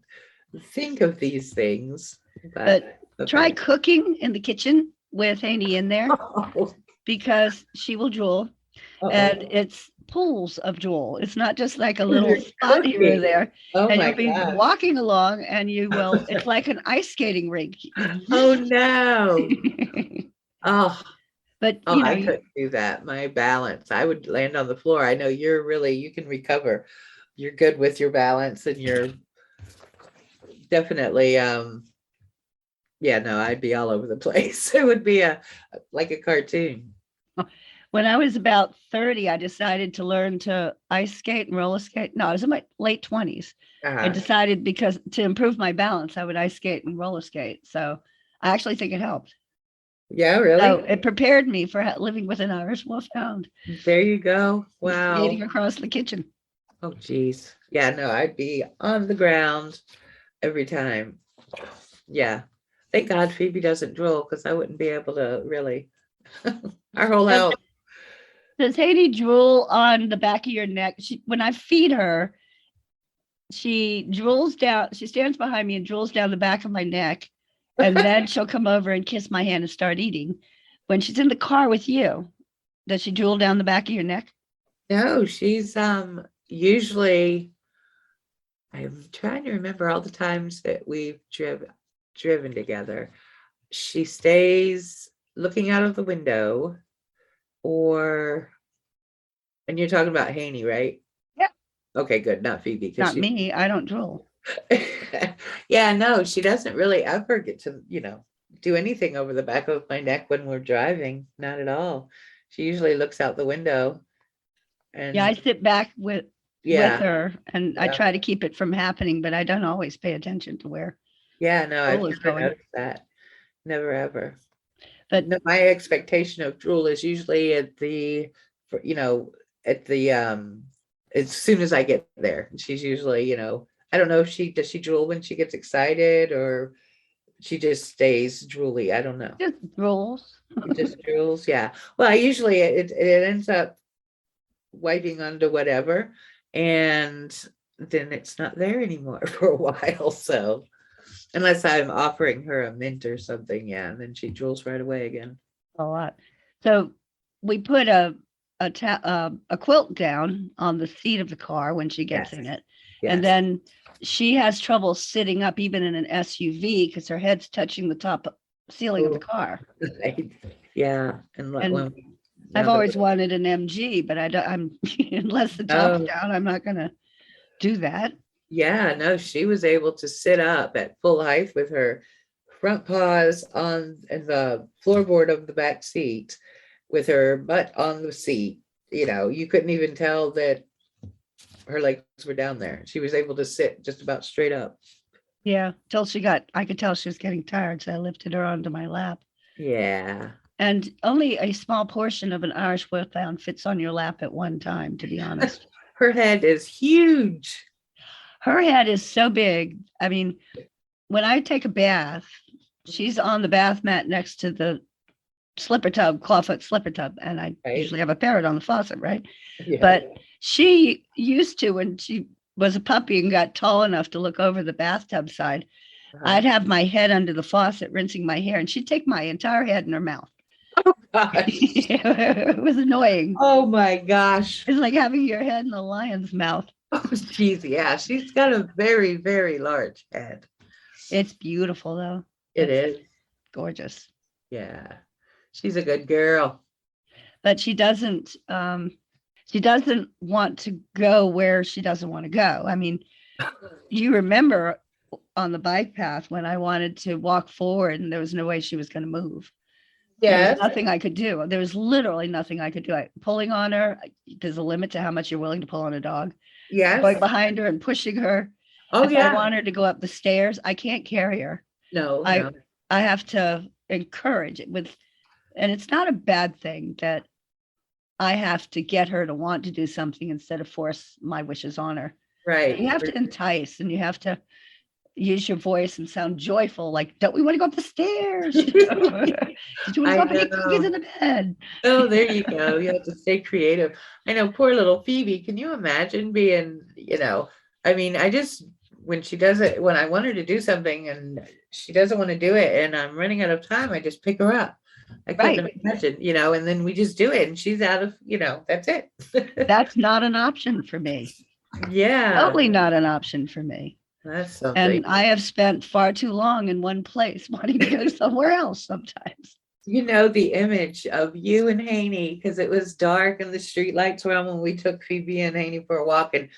A: think of these things, but
B: But try
A: okay.
B: cooking in the kitchen with Haney in there
A: Oh,
B: because she will drool. And
A: uh-oh.
B: it's pools of drool. It's not just like a little
A: You're
B: spot here or
A: cooking.
B: there.
A: Oh
B: And
A: my
B: you'll be
A: gosh.
B: walking along and you will, it's like an ice skating rink.
A: Oh no. Oh,
B: But
A: oh, I couldn't do that. My balance, I would land on the floor. I know you can recover. You're good with your balance and you're definitely, yeah, no, I'd be all over the place. It would be like a cartoon.
B: when I was about 30, I decided to learn to ice skate and roller skate. No, I was in my late 20s. I
A: Uh-huh.
B: decided because to improve my balance, I would ice skate and roller skate. So I actually think it helped.
A: Yeah,
B: So
A: really?
B: it prepared me for living with an Irish Wolfhound
A: There you go.
B: and skating
A: Wow.
B: across the kitchen.
A: Oh, geez. Yeah, no, I'd be on the ground every time. Yeah. Thank God Phoebe doesn't drool because I wouldn't be able to really. Our whole
B: Does,
A: house.
B: does Haiti drool on the back of your neck? When I feed her, she drools down, she stands behind me and drools down the back of my neck. And then she'll come over and kiss my hand and start eating. When she's in the car with you, does she drool down the back of your neck?
A: No, she's usually, I'm trying to remember all the times that we've driven together. She stays looking out of the window, or, and you're talking about Haney, right?
B: Yeah.
A: Okay, good. Not Phoebe, because
B: Not
A: she,
B: me. I don't drool.
A: yeah, no, she doesn't really ever get to, do anything over the back of my neck when we're driving. Not at all. She usually looks out the window
B: Yeah, I
A: and
B: sit back with
A: Yeah,
B: her, and I
A: yeah,
B: try to keep it from happening, but I don't always pay attention to where
A: yeah. No, I've
B: Joel is
A: never
B: going.
A: noticed that. Never ever.
B: But
A: No, my expectation of drool is usually at the, you know, at the as soon as I get there. She's usually, I don't know if she does she drool when she gets excited or she just stays drooly. I don't know.
B: just rules.
A: It just drools, yeah. Well, I usually it ends up wiping onto whatever, and then it's not there anymore for a while. So unless I'm offering her a mint or something, yeah, and then she drools right away again.
B: A lot. So we put a quilt down on the seat of the car when she gets
A: Yes,
B: in it, and
A: yes.
B: then she has trouble sitting up even in an SUV because her head's touching the top ceiling of the
A: Oh,
B: car.
A: right. Yeah, and
B: And
A: when
B: I've
A: now that
B: always wanted an MG, but I don't. I'm unless the top's
A: oh
B: down, I'm not gonna do that.
A: yeah, no, she was able to sit up at full height with her front paws on the floorboard of the back seat, with her butt on the seat. You couldn't even tell that her legs were down there. She was able to sit just about straight up.
B: Yeah, till I could tell she was getting tired, so I lifted her onto my lap.
A: Yeah.
B: And only a small portion of an Irish Wolfhound fits on your lap at one time, to be honest.
A: Her head is huge.
B: Her head is so big. I mean, when I take a bath, she's on the bath mat next to the slipper tub, clawfoot slipper tub, and I
A: Right?
B: usually have a parrot on the faucet, right?
A: Yeah.
B: But she used to, when she was a puppy and got tall enough to look over the bathtub side,
A: Uh-huh.
B: I'd have my head under the faucet rinsing my hair, and she'd take my entire head in her mouth.
A: Oh gosh.
B: It was annoying.
A: Oh my gosh.
B: It's like having your head in a lion's mouth.
A: Oh, geez, yeah, she's got a very, very large head.
B: It's beautiful though.
A: It
B: It's
A: is.
B: gorgeous.
A: Yeah. She's a good girl.
B: But she doesn't want to go where she doesn't want to go. I mean, you remember on the bike path when I wanted to walk forward and there was no way she was going to move. There was
A: Yes.
B: nothing I could do. There was literally nothing I could do. Pulling on her, there's a limit to how much you're willing to pull on a dog. Going
A: Yes.
B: behind her and pushing her.
A: Oh
B: If I
A: yeah.
B: want her to go up the stairs, I can't carry her.
A: No,
B: I
A: no.
B: I have to encourage it with, and it's not a bad thing that I have to get her to want to do something instead of force my wishes on her.
A: Right.
B: You have to entice and you have to use your voice and sound joyful. Like, don't we want to go up the stairs? Did you want to
A: I
B: go up and get cookies
A: know.
B: in the bed?
A: Oh, there you go. You have to stay creative. I know, poor little Phoebe. Can you imagine being, I mean, when she does it, when I want her to do something and she doesn't want to do it and I'm running out of time, I just pick her up. I couldn't
B: Right.
A: imagine, and then we just do it and she's out of, that's it.
B: That's not an option for me.
A: Yeah,
B: Totally not an option for me.
A: that's something.
B: And I have spent far too long in one place wanting to go somewhere else sometimes.
A: The image of you and Haney, because it was dark and the street lights were on when we took Phoebe and Haney for a walk. And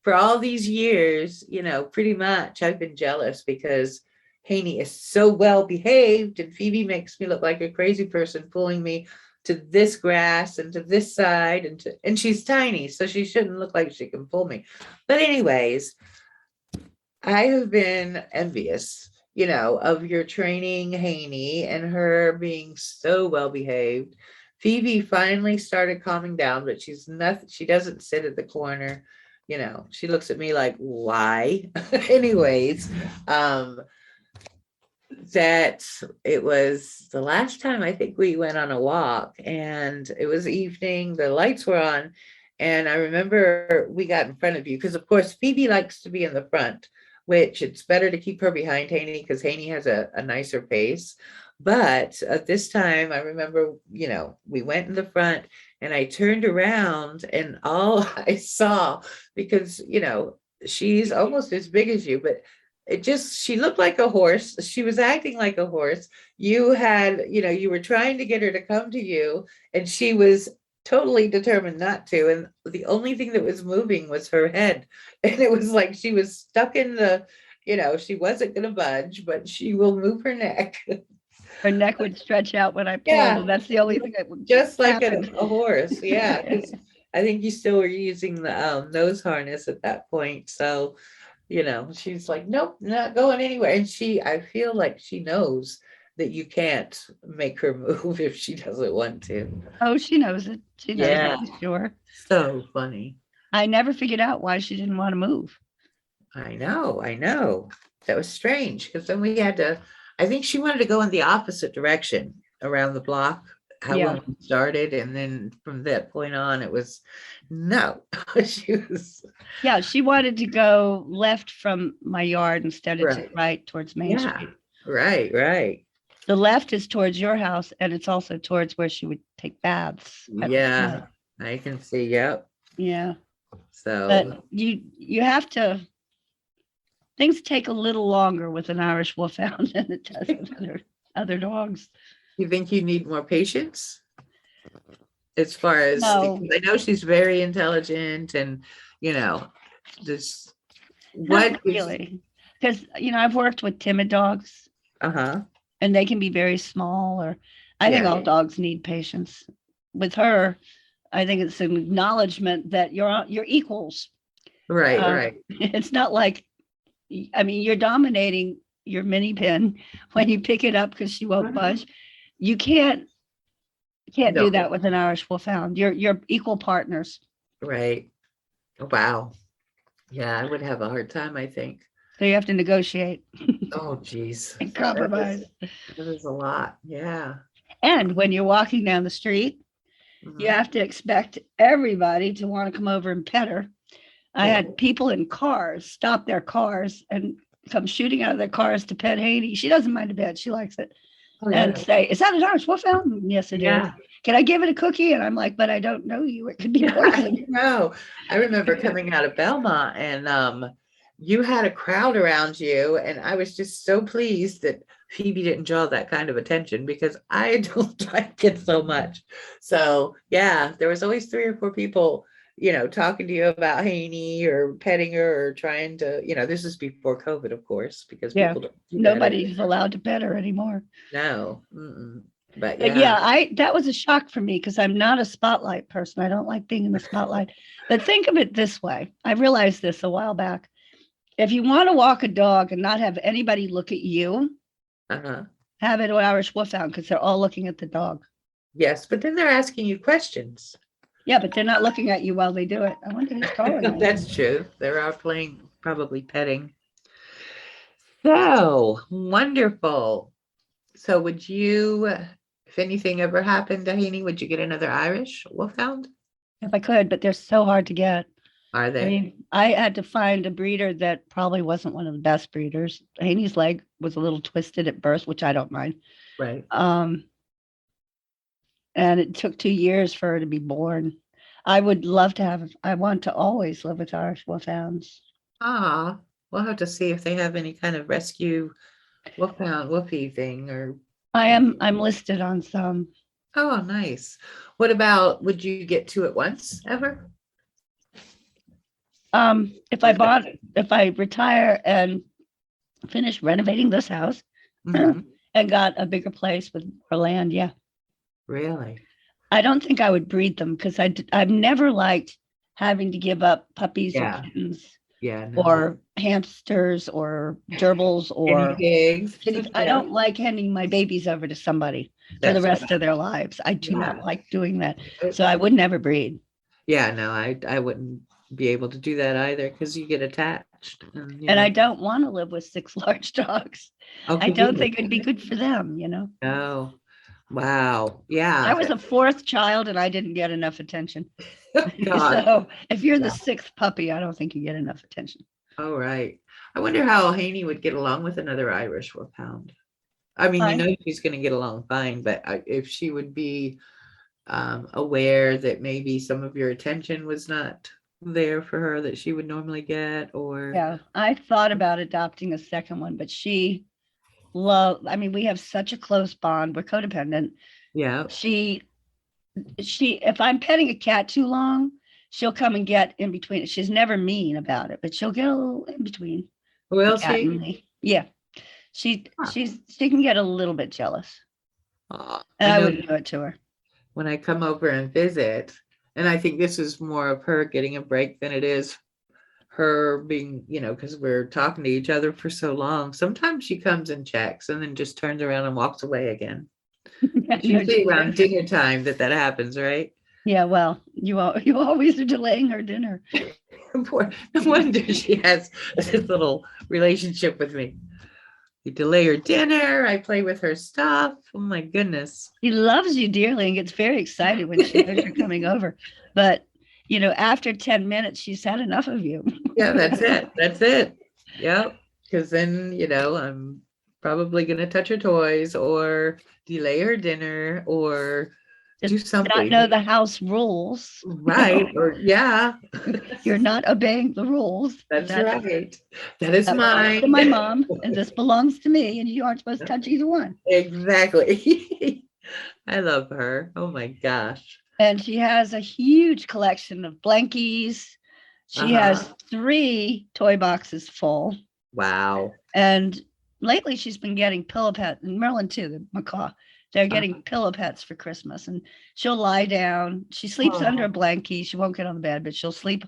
A: for all these years, pretty much I've been jealous because Haney is so well behaved and Phoebe makes me look like a crazy person pulling me to this grass and to this side and she's tiny, so she shouldn't look like she can pull me. But anyways, I have been envious, of your training Haney and her being so well behaved. Phoebe finally started calming down, but she doesn't sit at the corner. She looks at me like, why? Anyways, that it was the last time I think we went on a walk and it was evening, the lights were on. And I remember we got in front of you because, of course, Phoebe likes to be in the front, which it's better to keep her behind Haney because Haney has a nicer pace. But this time I remember, we went in the front and I turned around and all I saw, because, she's almost as big as you, but she looked like a horse. She was acting like a horse. You you were trying to get her to come to you and she was totally determined not to. And the only thing that was moving was her head. And it was like she was stuck in she wasn't going to budge, but she will move her neck.
B: Her neck would stretch out when I pulled,
A: Yeah.
B: and that's the only thing that would
A: Just like
B: happen.
A: a horse. Yeah. 'Cause I think you still were using the nose harness at that point. So, she's like, nope, not going anywhere. And I feel like she knows that you can't make her move if she doesn't want to.
B: Oh, she knows it. She knows it
A: Yeah.
B: for sure.
A: So funny.
B: I never figured out why she didn't want to move.
A: I know, I know. That was strange because then we had to, I think she wanted to go in the opposite direction around the block, how
B: Yeah.
A: when we started. And then from that point on, it was no. She was
B: Yeah, she wanted to go left from my yard instead of to
A: right.
B: right towards Main
A: Yeah,
B: Street.
A: right, right.
B: The left is towards your house, and it's also towards where she would take baths at the
A: Yeah,
B: pool.
A: I can see. Yep.
B: Yeah,
A: So
B: but you have to. Things take a little longer with an Irish Wolfhound than it does with other dogs.
A: you think you need more patience as far as
B: No,
A: I know she's very intelligent and this
B: not
A: what is
B: really, because I've worked with timid dogs,
A: uh-huh.
B: and they can be very small. Or I think
A: Yeah,
B: all dogs need patience. With her, I think it's an acknowledgement that you're equals.
A: right, right.
B: It's not like, I mean, you're dominating your mini pin when you pick it up because she won't budge. You can't
A: No,
B: do that with an Irish Wolfhound. You're equal partners.
A: right. Wow. Yeah, I would have a hard time, I think.
B: So you have to negotiate
A: Oh, geez.
B: and
A: That
B: compromise.
A: is a lot. Yeah.
B: And when you're walking down the street, you
A: Mhm.
B: have to expect everybody to want to come over and pet her. I
A: Oh,
B: had people in cars stop their cars and come shooting out of their cars to pet Haiti. She doesn't mind a bit. She likes it.
A: oh, yeah.
B: And say, "Is that an Irish Wolfhound?" Yes, it is.
A: Yeah.
B: Can I give it a cookie? And I'm like, "But I don't know you. It could be
A: Yeah,
B: poison."
A: no. I remember coming out of Belmont and you had a crowd around you, and I was just so pleased that Phoebe didn't draw that kind of attention because I don't like it so much. So yeah, there was always 3 or 4 people, talking to you about Haney or petting her or trying to, this is before COVID, of course, because
B: Yeah,
A: people don't do that
B: nobody's allowed to pet her anymore.
A: no. Mm-mm. But
B: But
A: yeah.
B: yeah, that was a shock for me because I'm not a spotlight person. I don't like being in the spotlight. But think of it this way. I realized this a while back. If you want to walk a dog and not have anybody look at you,
A: Uh-huh.
B: have it an Irish Wolfhound because they're all looking at the dog.
A: Yes, but then they're asking you questions.
B: Yeah, but they're not looking at you while they do it. I wonder who's calling me.
A: That's true. They're out playing, probably petting. So wonderful. So would you, if anything ever happened to Haney, would you get another Irish Wolfhound?
B: If I could, but they're so hard to get.
A: Are
B: I
A: they?
B: mean, I had to find a breeder that probably wasn't one of the best breeders. Haney's leg was a little twisted at birth, which I don't mind.
A: Right.
B: And it took 2 years for her to be born. I would love to have, I want to always live with Irish Wolfhounds.
A: Ah, we'll have to see if they have any kind of rescue Wolfhound Wolfie thing or.
B: I'm listed on some.
A: Oh, nice. What about, would you get 2 at once ever?
B: If I retire and finish renovating this house
A: Mhm.
B: and got a bigger place with more land, yeah.
A: Really?
B: I don't think I would breed them because I've never liked having to give up puppies
A: Yeah.
B: or kittens
A: Yeah. No.
B: or hamsters or gerbils or
A: Guinea pigs.
B: I don't like handing my babies over to somebody for the
A: That's
B: rest of their lives. I do not
A: Yeah.
B: like doing that. So I would never breed.
A: Yeah, no, I wouldn't be able to do that either because you get attached.
B: And I don't want to live with 6 large dogs. I don't think it'd be good for them,
A: No. Wow. Yeah.
B: I was a 4th child and I didn't get enough attention.
A: God.
B: So if you're the
A: Yeah.
B: 6th puppy, I don't think you get enough attention.
A: Oh, right. I wonder how Haney would get along with another Irish Wolfhound. I mean,
B: Fine.
A: she's going to get along fine, but if she would be aware that maybe some of your attention was not there for her that she would normally get, or
B: Yeah, I thought about adopting a second one, but I mean, we have such a close bond. We're codependent.
A: yeah.
B: If I'm petting a cat too long, she'll come and get in between. She's never mean about it, but she'll get a little in between
A: Well,
B: the cat and
A: she.
B: me. Yeah. She
A: Huh.
B: she can get a little bit jealous. And I
A: know
B: wouldn't do it to her.
A: when I come over and visit, And I think this is more of her getting a break than it is her being, because we're talking to each other for so long. Sometimes she comes and checks and then just turns around and walks away again.
B: Yeah,
A: It's
B: no,
A: usually around dinner time that happens, right?
B: yeah, well, you always are delaying her dinner.
A: Poor, no wonder she has this little relationship with me. You delay her dinner, I play with her stuff. Oh my goodness.
B: She loves you dearly and gets very excited when she knows you're coming over. But, after 10 minutes, she's had enough of you.
A: Yeah, that's it. That's it. Yep. Because then, I'm probably going to touch her toys or delay her dinner or do
B: Just not know
A: something.
B: the house rules.
A: Right. Or, yeah,
B: You're not obeying the rules.
A: that's right. That is
B: That belongs to
A: mine.
B: my mom, and this belongs to me, and you aren't supposed to touch either one.
A: Exactly. I love her. Oh my gosh.
B: And she has a huge collection of blankies. She has
A: Uh-huh.
B: 3 toy boxes full.
A: Wow.
B: And lately she's been getting pillow pets, and Merlin too, the macaw. They're getting pillow pets for Christmas. And she'll lie down. She sleeps under a blankie. She won't get on the bed, but she'll sleep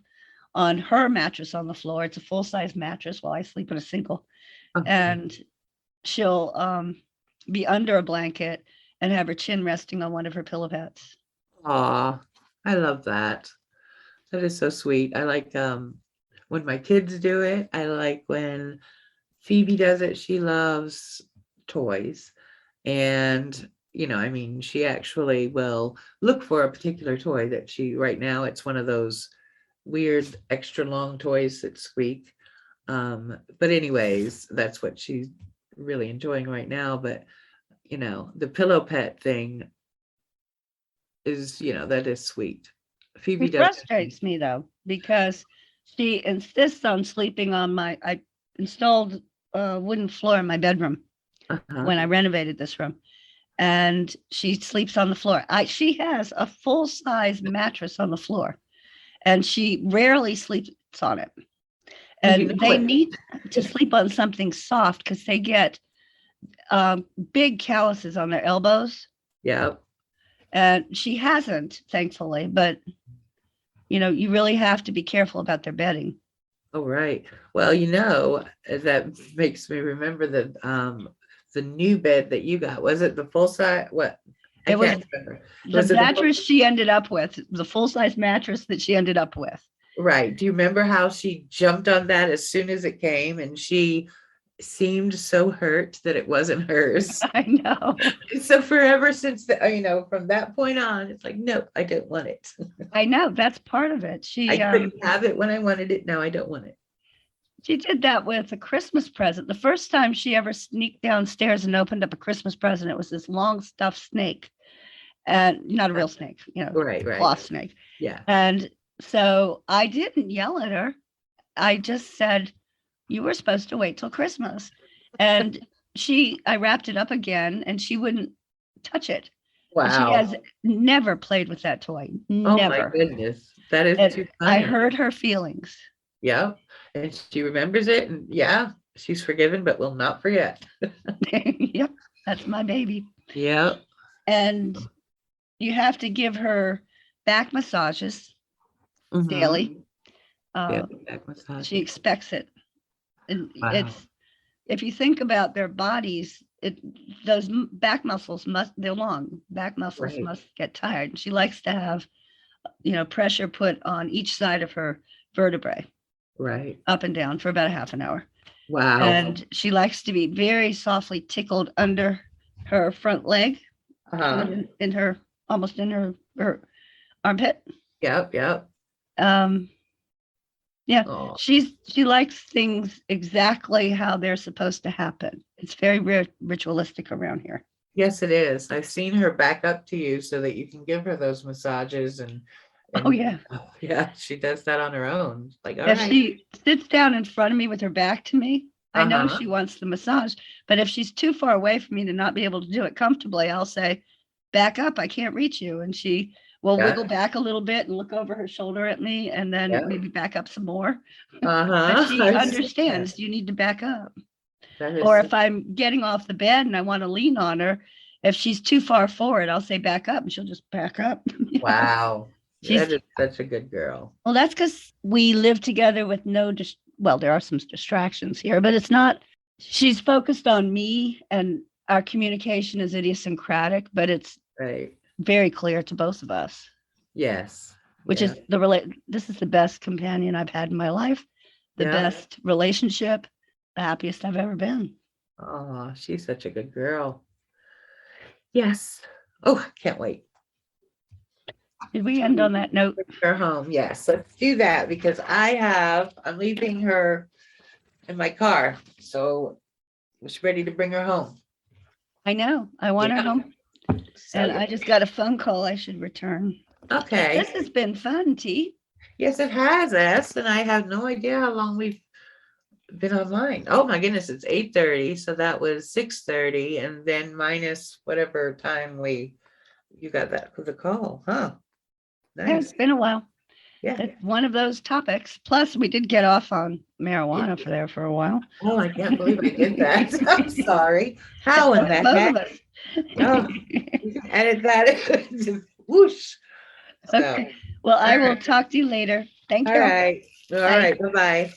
B: on her mattress on the floor. It's a full-size mattress while I sleep in a single. And she'll be under a blanket and have her chin resting on one of her pillow pets.
A: Aw, I love that. That is so sweet. I like when my kids do it. I like when Phoebe does it. She loves toys. And, she actually will look for a particular toy that right now, it's one of those weird extra long toys that squeak. But anyways, that's what she's really enjoying right now. But, the pillow pet thing is, that is sweet. Phoebe
B: It
A: does.
B: frustrates me though, because she insists on sleeping on I installed a wooden floor in my bedroom when I renovated this room, and she sleeps on the floor. She has a full-size mattress on the floor, and she rarely sleeps on it. And they need to sleep on something soft because they get big calluses on their elbows.
A: Yeah.
B: And she hasn't, thankfully, but you really have to be careful about their bedding.
A: Oh, right. Well, that makes me remember the new bed that you got. Was it the full size? What? I can't remember.
B: The mattress she ended up with, the full-size mattress that she ended up with.
A: Right. Do you remember how she jumped on that as soon as it came and she seemed so hurt that it wasn't hers?
B: I know.
A: So forever since from that point on, it's like, no, I don't want it.
B: I know. That's part of it.
A: I couldn't have it when I wanted it. Now I don't want it.
B: She did that with a Christmas present. The first time she ever sneaked downstairs and opened up a Christmas present, it was this long stuffed snake, and not a real snake,
A: Right.
B: cloth snake.
A: Yeah.
B: And so I didn't yell at her. I just said, you were supposed to wait till Christmas. And I wrapped it up again and she wouldn't touch it.
A: Wow.
B: She has never played with that toy. Never.
A: Oh my goodness. That is too funny.
B: I hurt her feelings.
A: Yeah. And she remembers it. And yeah, she's forgiven, but will not forget.
B: Yep. That's my baby.
A: Yeah.
B: And you have to give her back massages daily.
A: Back massage.
B: She expects it. And
A: Wow.
B: if you think about their bodies, those back muscles they're long. Back muscles must get tired. She likes to have, pressure put on each side of her vertebrae.
A: Right.
B: Up and down for about a half an hour.
A: Wow.
B: And she likes to be very softly tickled under her front leg, in her armpit.
A: Yep.
B: Yeah.
A: Oh.
B: She likes things exactly how they're supposed to happen. It's very ritualistic around here.
A: Yes, it is. I've seen her back up to you so that you can give her those massages and
B: oh yeah.
A: Yeah, she does that on her own. Like, all
B: if
A: right.
B: She sits down in front of me with her back to me, I know she wants the massage, but if she's too far away from me to not be able to do it comfortably, I'll say, back up, I can't reach you. And she will wiggle back a little bit and look over her shoulder at me and then maybe back up some more. But she understands you need to back up. Or if I'm getting off the bed and I want to lean on her, if she's too far forward, I'll say back up and she'll just back up.
A: Wow.
B: She's
A: That is such a good girl.
B: well, that's because we live together with no well, there are some distractions here, but it's not she's focused on me and our communication is idiosyncratic, but it's
A: Right.
B: very clear to both of us,
A: Yes.
B: which
A: Yeah.
B: is this is the best companion I've had in my life, the
A: Yeah.
B: best relationship, the happiest I've ever been.
A: Oh, she's such a good girl. Yes. Oh, can't wait.
B: Did we end on that note?
A: Bring her home. Yes, let's do that because I'm leaving her in my car. So I was ready to bring her home.
B: I know. I want her
A: Yeah.
B: home.
A: So,
B: And I just got a phone call I should return.
A: okay.
B: This has been fun, T.
A: Yes, it has, S, and I have no idea how long we've been online. Oh my goodness, it's 8:30, so that was 6:30, and then minus whatever time you got that for the call, huh?
B: Yeah,
A: Nice.
B: it's been a while.
A: Yeah.
B: It's one of those topics. Plus, we did get off on marijuana for there for a while.
A: Oh, I can't believe I did that. I'm sorry. How in the
B: Both
A: heck?
B: of us.
A: Oh, you can edit that. Whoosh. So,
B: Okay. Well, I
A: all
B: will
A: right.
B: talk to you later. Thank
A: All
B: you.
A: right. All
B: Bye.
A: right. Bye-bye.